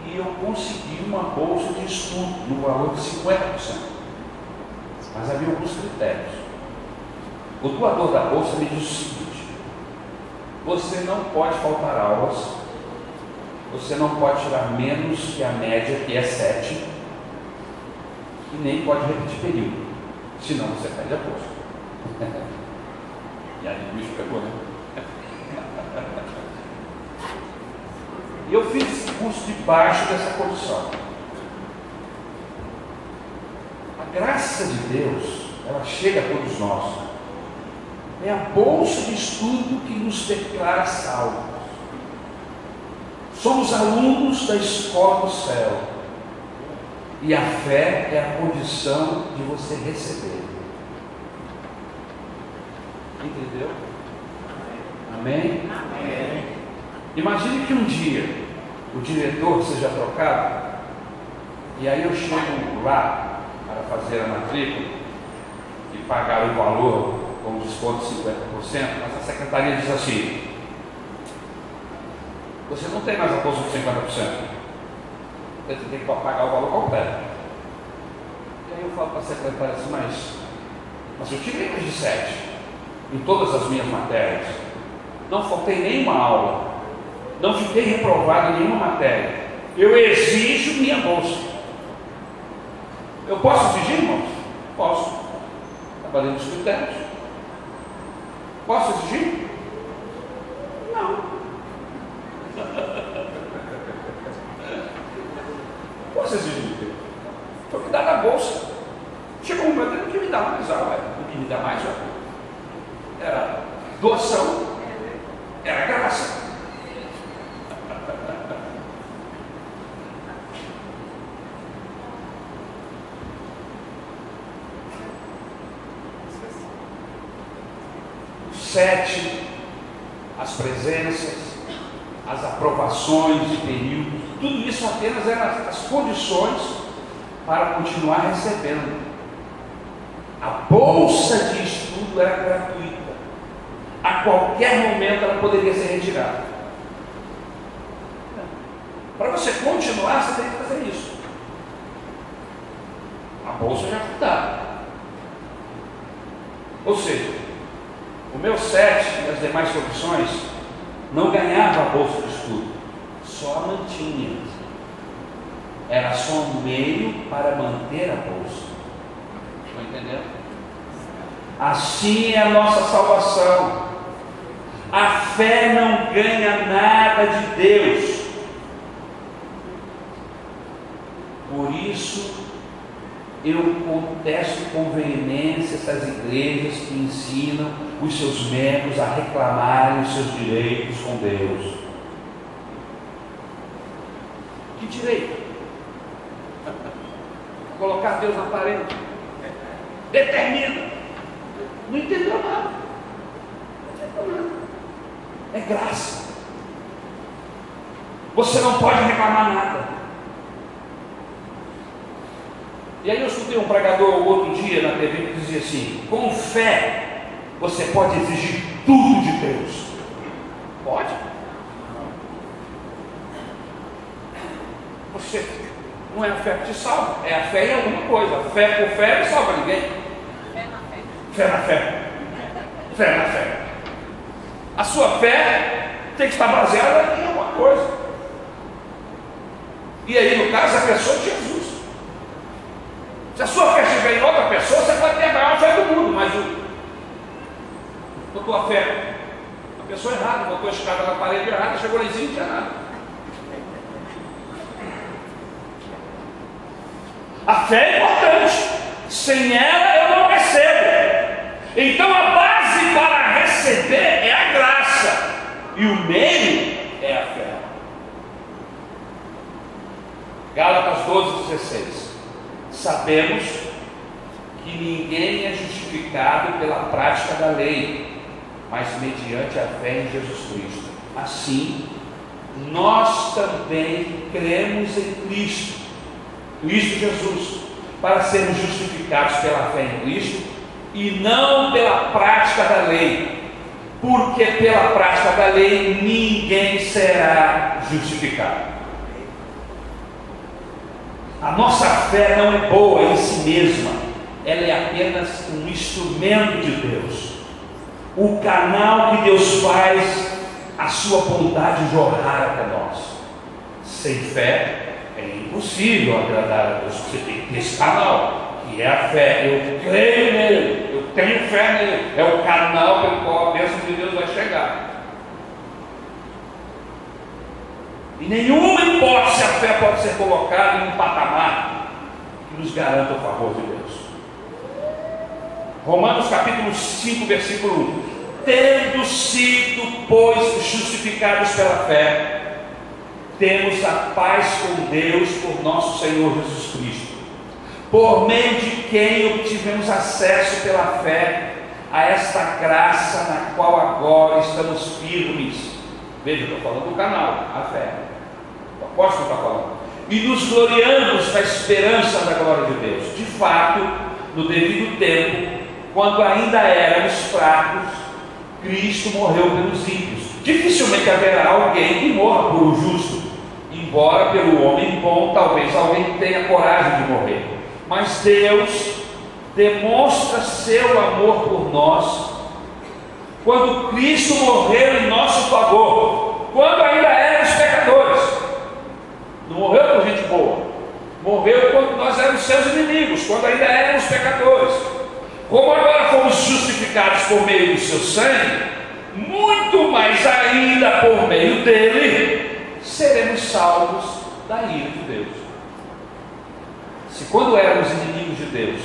Speaker 3: E eu consegui uma bolsa de estudo no valor de 50%. Mas havia alguns critérios. O doador da bolsa me disse o seguinte: Você não pode faltar aulas, você não pode tirar menos que a média, que é 7, e nem pode repetir período, senão você perde a bolsa. E aí o bicho pegou, né? E eu fiz esse curso debaixo dessa condição. A graça de Deus, ela chega a todos nós. É a bolsa de estudo que nos declara salvos. Somos alunos da escola do céu. E a fé é a condição de você receber. Entendeu? Amém? Amém. Imagine que um dia o diretor seja trocado, e aí eu chego lá para fazer a matrícula e pagar o valor com desconto de 50%, mas a secretaria diz assim: você não tem mais a bolsa de 50%, você tem que pagar o valor completo. E aí eu falo para a secretária assim: mas eu tirei mais de 7 em todas as minhas matérias, não faltei nenhuma aula, não fiquei reprovado em nenhuma matéria, eu exijo minha bolsa. Eu posso exigir, irmãos? Posso. Está valendo os critérios. Posso exigir? Não. Posso exigir? Foi me dar na bolsa. Chegou um momento que me dá mais aula, o que me dá mais aula era doação, era graça. O 7, as presenças, as aprovações de período, tudo isso apenas eram as condições para continuar recebendo. A bolsa de estudo era gratuita. A qualquer momento ela poderia ser retirada. Para você continuar, você tem que fazer isso. A bolsa já foi dada. Ou seja, o meu 7 e as demais profissões não ganhava a bolsa de estudo, só a mantinha. Era só um meio para manter a bolsa. Estão entendendo? Assim é a nossa salvação. A fé não ganha nada de Deus. Por isso, eu contesto com veemência essas igrejas que ensinam os seus membros a reclamarem os seus direitos com Deus. Que direito? Colocar Deus na parede. Determina. Não entendeu nada. Não entendeu nada. É graça. Você não pode reclamar nada. E aí eu escutei um pregador outro dia na TV que dizia assim: com fé você pode exigir tudo de Deus. Pode? Você não é a fé que te salva, é a fé em alguma coisa. Fé por fé não salva ninguém. Fé na fé. Fé na fé. Fé na fé. A sua fé tem que estar baseada em alguma coisa. E aí, no caso, a pessoa de Jesus. Se a sua fé estiver em outra pessoa, você pode ter a maior fé do mundo, mas botou a fé a pessoa errada, botou a escada na parede errada, chegou lá em cima e não tinha nada. A fé é importante, sem ela eu não recebo. Então a base para receber é a graça, e o meio é a fé. Gálatas 12:16. Sabemos que ninguém é justificado pela prática da lei, mas mediante a fé em Jesus Cristo. Assim, nós também cremos em Cristo Jesus, para sermos justificados pela fé em Cristo e não pela prática da lei, porque pela prática da lei ninguém será justificado. A nossa fé não é boa em si mesma, ela é apenas um instrumento de Deus, o canal que Deus faz a sua bondade jorrar até nós. Sem fé é impossível agradar a Deus. Você tem que ter esse canal, que é a fé. Eu creio nele, eu tenho fé nele. É o canal pelo qual a bênção de Deus vai chegar. Em nenhuma hipótese a fé pode ser colocada em um patamar que nos garanta o favor de Deus. Romanos capítulo 5, versículo 1. Tendo sido, pois, justificados pela fé, temos a paz com Deus por nosso Senhor Jesus Cristo, por meio de quem obtivemos acesso pela fé a esta graça na qual agora estamos firmes. Veja, eu estou falando do canal, a fé. O apóstolo está falando. E nos gloriamos na esperança da glória de Deus. De fato, no devido tempo, quando ainda éramos fracos, Cristo morreu pelos ímpios. Dificilmente haverá alguém que morra por um justo, embora pelo homem bom talvez alguém tenha coragem de morrer. Mas Deus demonstra seu amor por nós quando Cristo morreu em nosso favor, quando ainda éramos pecadores. Não morreu por gente boa, morreu quando nós éramos seus inimigos, quando ainda éramos pecadores. Como agora fomos justificados por meio do seu sangue, muito mais ainda por meio dele seremos salvos da ira de Deus. Se quando éramos inimigos de Deus,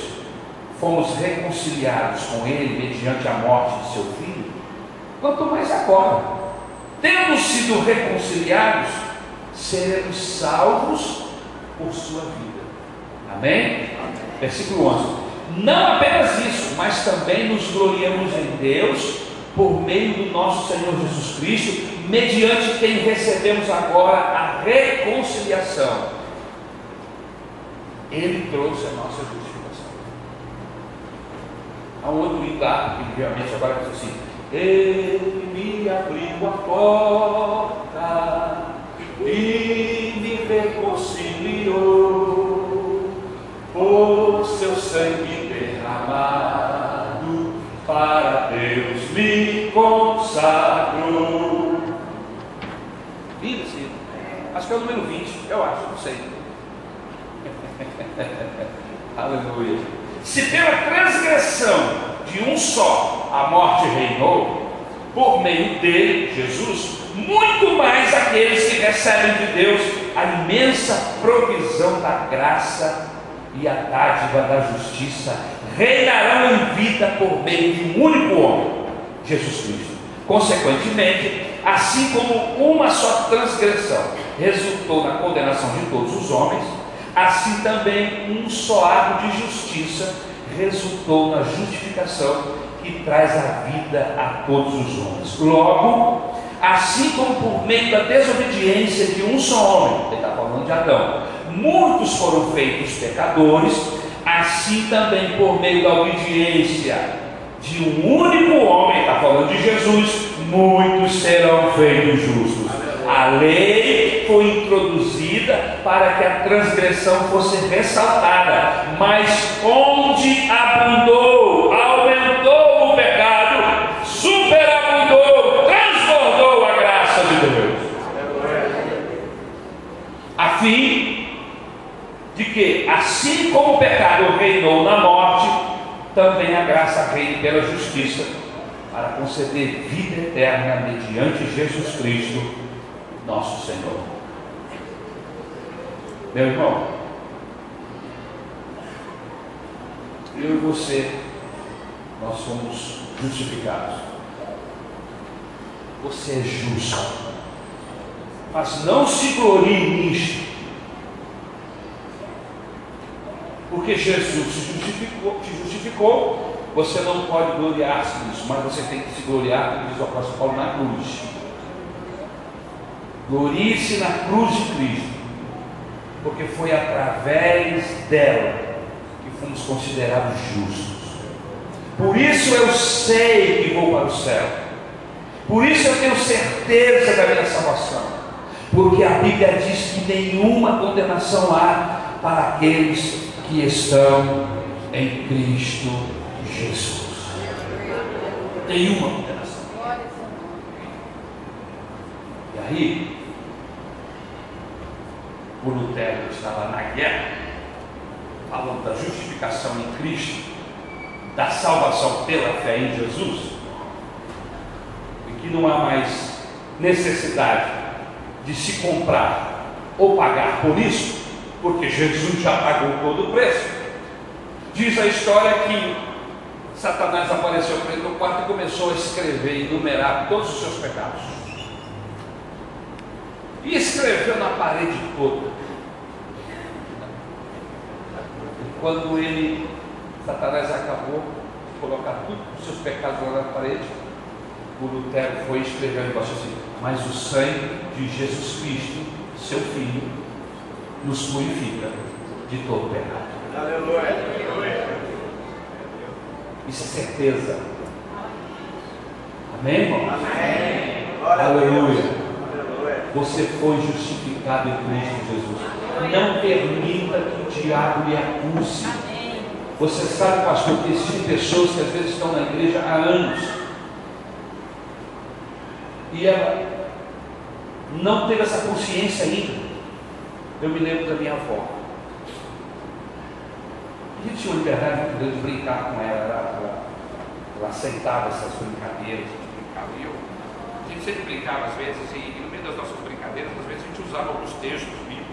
Speaker 3: fomos reconciliados com ele mediante a morte de seu filho, quanto mais agora, tendo sido reconciliados, seremos salvos por sua vida. Amém? Versículo 11. Não apenas isso, mas também nos gloriamos em Deus por meio do nosso Senhor Jesus Cristo, mediante quem recebemos agora a reconciliação. Ele trouxe a nossa justificação. Há um outro hino lá, que realmente agora diz assim: Ele me abriu a porta e me reconciliou, por seu sangue derramado, para Deus me consagrou. Lindo esse hino. Acho que é o número 20, eu acho, não sei. Aleluia. Se pela transgressão de um só a morte reinou, por meio dele, Jesus, muito mais aqueles que recebem de Deus a imensa provisão da graça e a dádiva da justiça reinarão em vida por meio de um único homem, Jesus Cristo. Consequentemente, assim como uma só transgressão resultou na condenação de todos os homens, assim também um só ato de justiça resultou na justificação que traz a vida a todos os homens. Logo, assim como por meio da desobediência de um só homem, ele está falando de Adão, muitos foram feitos pecadores, assim também por meio da obediência de um único homem, está falando de Jesus, muitos serão feitos justos. A lei foi introduzida para que a transgressão fosse ressaltada, mas onde abundou, aumentou o pecado, superabundou, transbordou a graça de Deus, a fim de que, assim como o pecado reinou na morte, também a graça reine pela justiça, para conceder vida eterna mediante Jesus Cristo, nosso Senhor. Meu irmão, eu e você, nós somos justificados. Você é justo, mas não se glorie nisto, porque Jesus te justificou. Você não pode gloriar-se nisso, mas você tem que se gloriar, como diz o apóstolo Paulo, na cruz. Glorie-se na cruz de Cristo, porque foi através dela que fomos considerados justos. Por isso eu sei que vou para o céu, por isso eu tenho certeza da minha salvação, porque a Bíblia diz que nenhuma condenação há para aqueles que estão em Cristo Jesus. Nenhuma condenação. Aí, o Lutero estava na guerra, falando da justificação em Cristo, da salvação pela fé em Jesus, e que não há mais necessidade de se comprar ou pagar por isso, porque Jesus já pagou todo o preço. Diz a história que Satanás apareceu para ele no quarto e começou a escrever e enumerar todos os seus pecados. E escreveu na parede toda. E quando Satanás acabou de colocar todos os seus pecados lá na parede, o Lutero foi escrever embaixo assim: mas o sangue de Jesus Cristo, seu Filho, nos purifica de todo pecado. Aleluia. Isso é certeza. Amém, irmão? Amém. Aleluia. Você foi justificado em Cristo Jesus. Não permita que o diabo lhe acuse. Você sabe, pastor, que existem pessoas que às vezes estão na igreja há anos e ela não teve essa consciência ainda. Eu me lembro da minha avó. A gente tinha uma liberdade muito grande de brincar com ela. Ela aceitava essas brincadeiras. A gente sempre brincava às vezes, e no meio das nossas brincadeiras, às vezes a gente usava alguns textos bíblicos.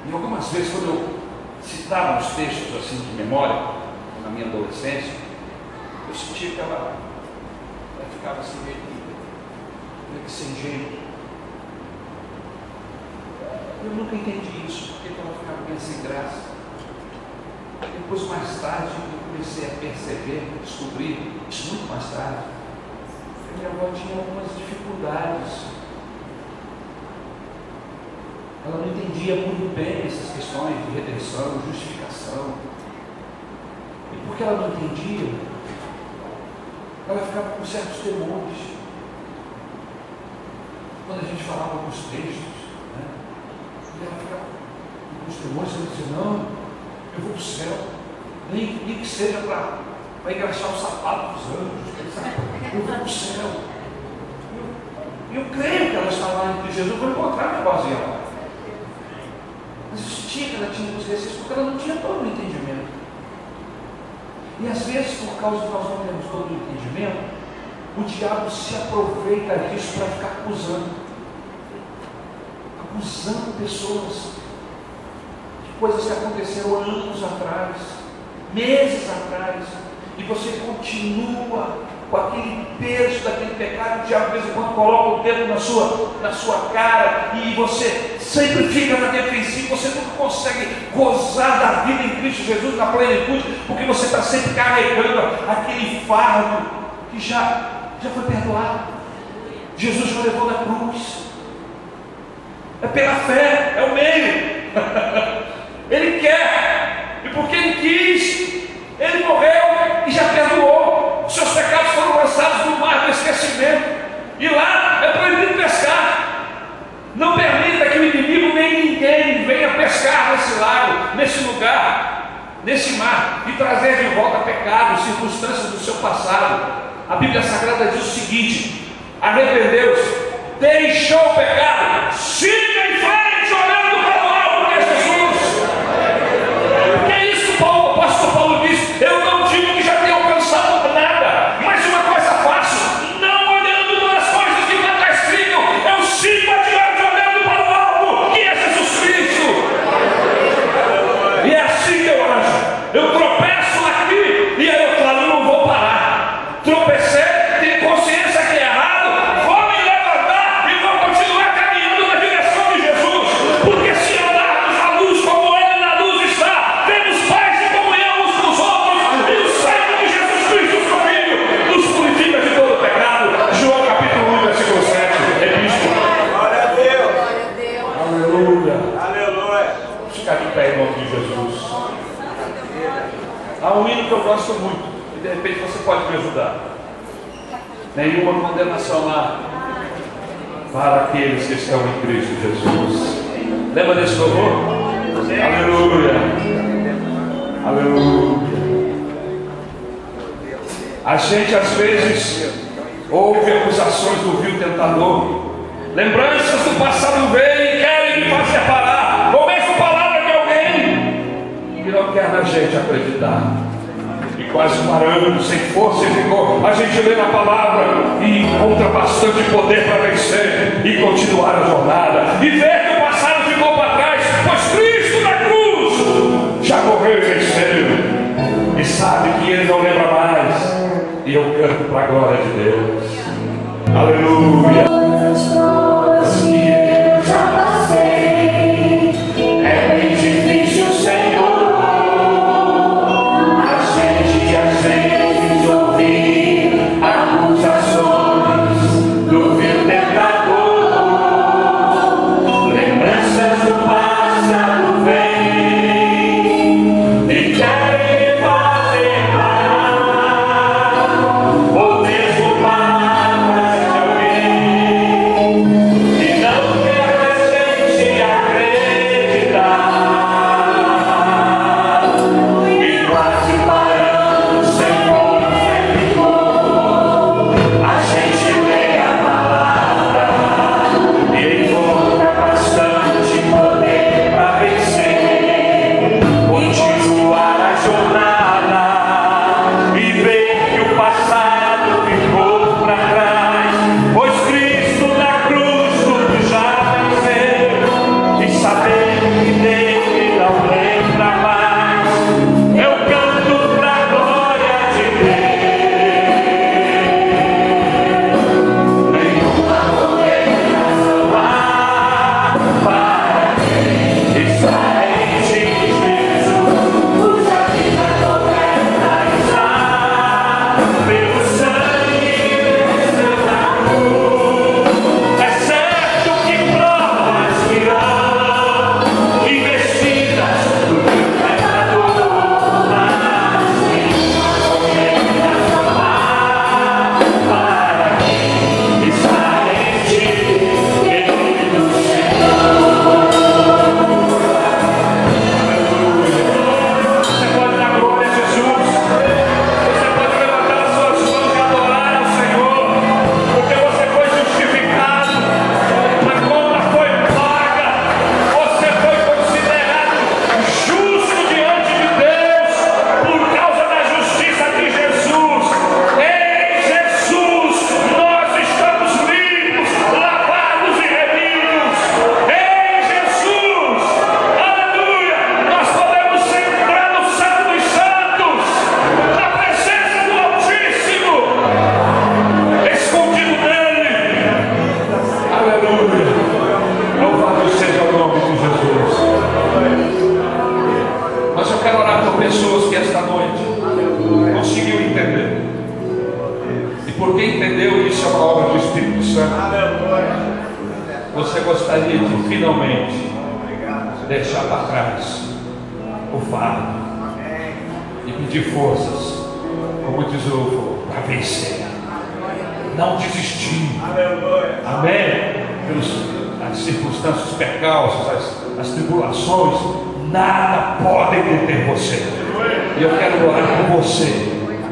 Speaker 3: E algumas vezes, quando eu citava os textos assim de memória, na minha adolescência, eu sentia que ela ficava assim meio que sem jeito. Eu nunca entendi isso, porque ela ficava meio sem graça. Depois, mais tarde, eu comecei a perceber, descobrir isso muito mais tarde, que minha avó tinha algumas dificuldades. Ela não entendia muito bem essas questões de redenção, justificação. E porque ela não entendia, ela ficava com certos temores. Quando a gente falava alguns textos, né? E ela ficava com os temores, ela dizia: não, eu vou para o céu, nem que seja para engraxar o sapato dos anjos, eu vou para o céu. Eu creio que ela está lá entre Jesus, eu vou encontrar minha vozinha lá. Mas eu sentia que ela tinha consciência, porque ela não tinha todo o entendimento. E às vezes, por causa de nós não termos todo o entendimento, o diabo se aproveita disso para ficar acusando pessoas de coisas que aconteceram anos atrás, meses atrás, e você continua com aquele peso daquele pecado. O diabo de vez em quando coloca o dedo na sua cara, e você sempre fica na defensiva, você nunca consegue gozar da vida em Cristo Jesus na plenitude, porque você está sempre carregando aquele fardo que já foi perdoado. Jesus já levou na cruz. É pela fé, é o meio. Ele quer, e porque Ele quis, Ele morreu e já perdoou. Os seus pecados foram lançados no mar do esquecimento, e lá é proibido pescar. Não permita que o inimigo nem ninguém venha pescar nesse lago, nesse lugar, nesse mar, e trazer de volta pecados, circunstâncias do seu passado. A Bíblia Sagrada diz o seguinte: arrependeu-se, deixou o pecado, siga em frente olhando para o alto, que é Jesus. Que é isso, o apóstolo Paulo diz: eu não digo que já tenha alcançado nada, mas uma coisa faço, não olhando para as coisas que para trás ficam, eu sigo adiante olhando para o alto, que é Jesus Cristo. E é assim que eu acho. Eu tropeço aqui, e aí eu falo: eu não vou parar. Tropecei, tenho consciência que é errado, vou me levantar e vou continuar caminhando na direção de Jesus, porque se andarmos na luz como Ele na luz está, temos paz e comunhão uns com os outros, e o sangue de Jesus Cristo, seu Filho, nos purifica de todo pecado. João capítulo 1, versículo 7, é bispo.
Speaker 2: Glória a Deus.
Speaker 3: Aleluia.
Speaker 2: Aleluia.
Speaker 3: Vamos ficar de pé em nome de Jesus. Há um hino que eu gosto muito, e de repente você pode me ajudar. Nenhuma condenação há para aqueles que estão em Cristo Jesus. Lembra desse louvor? Aleluia. Aleluia. A gente às vezes ouve acusações do vil tentador. Lembranças do passado vêm e querem me fazer parar. Ouço palavra de alguém que não quer na gente acreditar. E quase parando, sem força e vigor, a gente lê na palavra e encontra bastante poder para vencer e continuar a jornada. E ver que o passado ficou para trás, pois Cristo na cruz já morreu e venceu. E sabe que Ele não lembra mais. E eu canto para a glória de Deus. Aleluia. Você gostaria de finalmente deixar para trás o fardo e pedir forças, como diz o povo, para vencer, não desistir. Amém? Pelas circunstâncias, percalços, as tribulações, nada podem deter você. E eu quero orar por você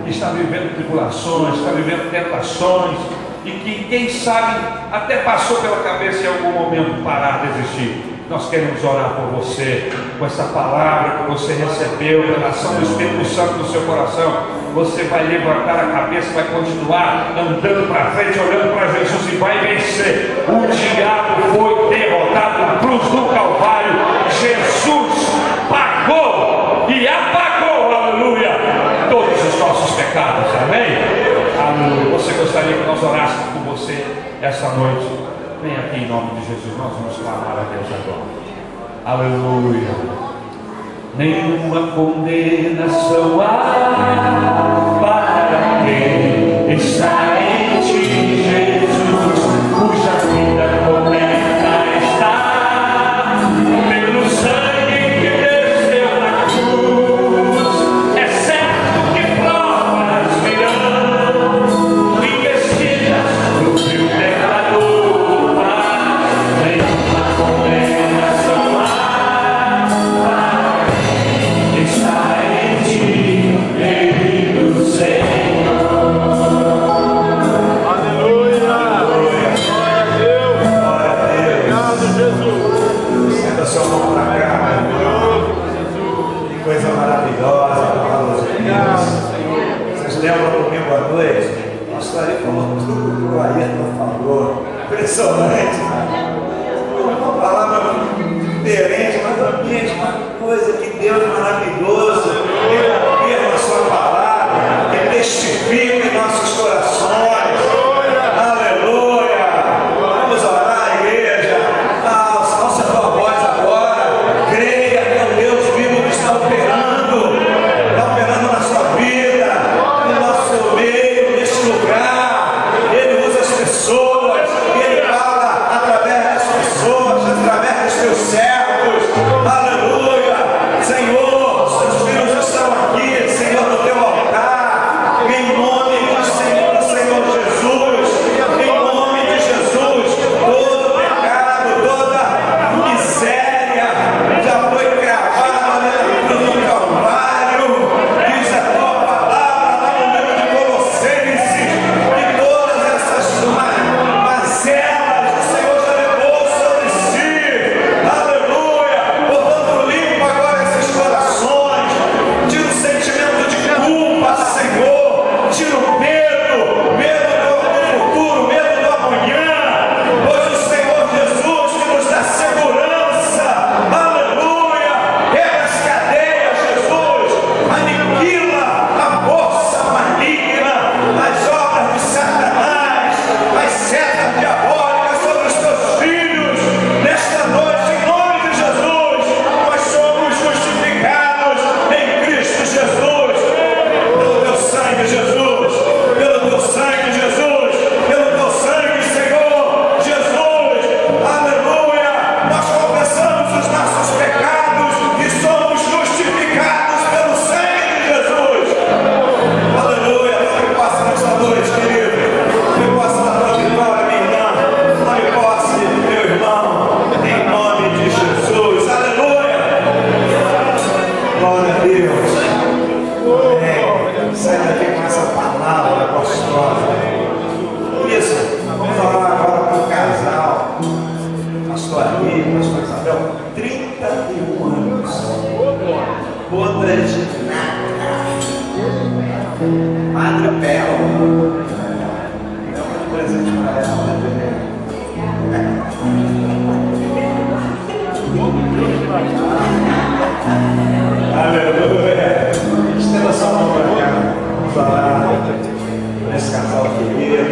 Speaker 3: que está vivendo tribulações, está vivendo tentações, e que quem sabe até passou pela cabeça em algum momento parar, desistir. Nós queremos orar por você, com essa palavra que você recebeu, pela ação do Espírito Santo no seu coração. Você vai levantar a cabeça, vai continuar andando para frente, olhando para Jesus, e vai vencer. O diabo foi derrotado na cruz do Calvário. Jesus pagou e apagou, aleluia, todos os nossos pecados. Amém? Aleluia. Você gostaria que nós orássemos por você esta noite? Vem aqui em nome de Jesus, nós vamos clamar a Deus agora. Aleluia. Nenhuma condenação há para quem está em ti, Jesus, cuja vida completa está pelo sangue que desceu na cruz. É certo que provas virão, investidas no fio tentador, mas nenhuma condenação há para quem está em ti.
Speaker 1: vocês lembram domingo à noite? O pastor ali falou tudo que o Ayrton falou. Impressionante. Uma palavra diferente, mas a mesma coisa. Que Deus maravilhoso. Ele confirma a sua palavra, Ele testifica em nossos corações. Aleluia. Vamos orar, igreja. Alça a tua voz agora. Creia que é o Deus vivo que está operando na sua vida, no nosso meio, neste lugar. Ele usa as pessoas, Ele fala através das pessoas, através dos teus servos. Aleluia. Senhor, seus filhos estão aqui, Senhor, no teu altar, em nome do Senhor Jesus, em nome de Jesus. Todo pecado, toda miséria já foi cravada na cruz do Calvário. Diz a tua palavra lá no livro de Colossenses, que todas essas mazelas o Senhor já levou sobre si. Aleluia. Portanto, limpa agora esses corações, tira o sentimento de culpa, Senhor, tira o medo do futuro, medo do amanhã, pois o Senhor Jesus que nos dá segurança. Aleluia. Quebra as cadeias, Jesus, aniquila a força maligna, as obras de Satanás, as setas diabólicas sobre os teus filhos. Nesta noite, em nome de Jesus, nós somos justificados em Cristo Jesus, pelo teu sangue, Jesus, pelo teu sangue, Jesus, pelo teu sangue, Senhor Jesus. Aleluia. Nós confessamos os nossos pecados e somos justificados pelo sangue de Jesus. Aleluia. Tome posse nesta noite, querido. Tome posse da tua vitória, minha irmã. Tome posse, meu irmão, em nome de Jesus. Aleluia. Glória a Deus. Amém. Sai daqui com essa palavra gostosa. Isso. Vamos falar agora para o casal. Pastor Ali, pastor Isabel, 31 anos. Bodas de nata. Madre Bela. É um presente para ela, né? Aleluia. Estenda sua mão para cá. Vamos falar nesse casal querido.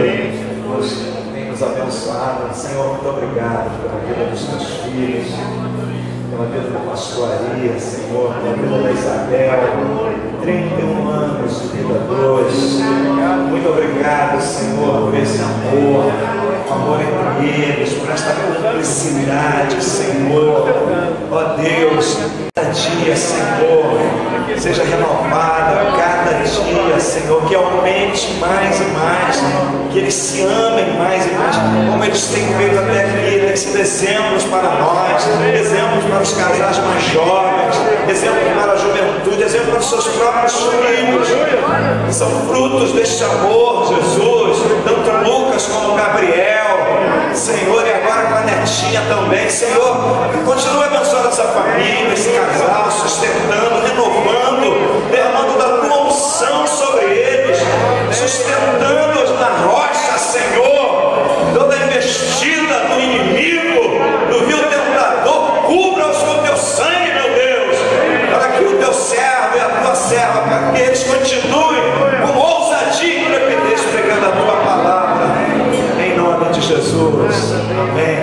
Speaker 1: Deus tem nos abençoado. Senhor, muito obrigado pela vida dos teus filhos, pela vida da pastoria, Senhor, pela vida da Isabel. 31 anos de vida dois. Muito obrigado, Senhor, por esse amor, o amor entre eles, por esta cumplicidade, Senhor. Ó Deus, cada dia, Senhor, seja renovada cada dia, Senhor, que aumente mais e mais, que eles se amem mais e mais, como eles têm feito até aqui, têm sido exemplos para nós, exemplos para os casais mais jovens, exemplos para a juventude, exemplos para os seus próprios filhos, que são frutos deste amor, Jesus, tanto Lucas como Gabriel, Senhor, e agora com a netinha também, Senhor, continue abençoando essa família, esse casal, sustentando, renovando, derramando da tua unção sobre eles, sustentando-os na rocha, Senhor. Toda investida do inimigo, do vil tentador, cubra-os com o teu sangue, meu Deus, para que o teu servo e a tua serva, para que eles continuem com ousadia e intrepidez pregando a tua palavra, em nome de Jesus. Amém.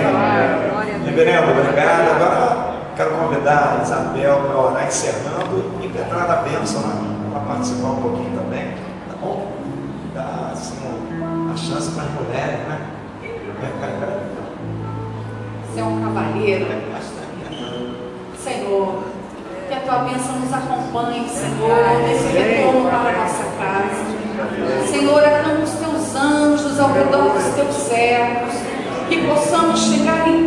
Speaker 1: Reverendo, obrigado. Agora quero convidar a Isabel para orar encerrando e entrar na bênção, para participar um pouquinho também, tá bom? Dá assim a chance para as mulheres, né?
Speaker 4: Você é um cavalheiro, Senhor, que a tua bênção nos acompanhe, Senhor, nesse retorno para a nossa casa. Senhor, acalma os teus anjos ao redor dos teus servos, que possamos chegar em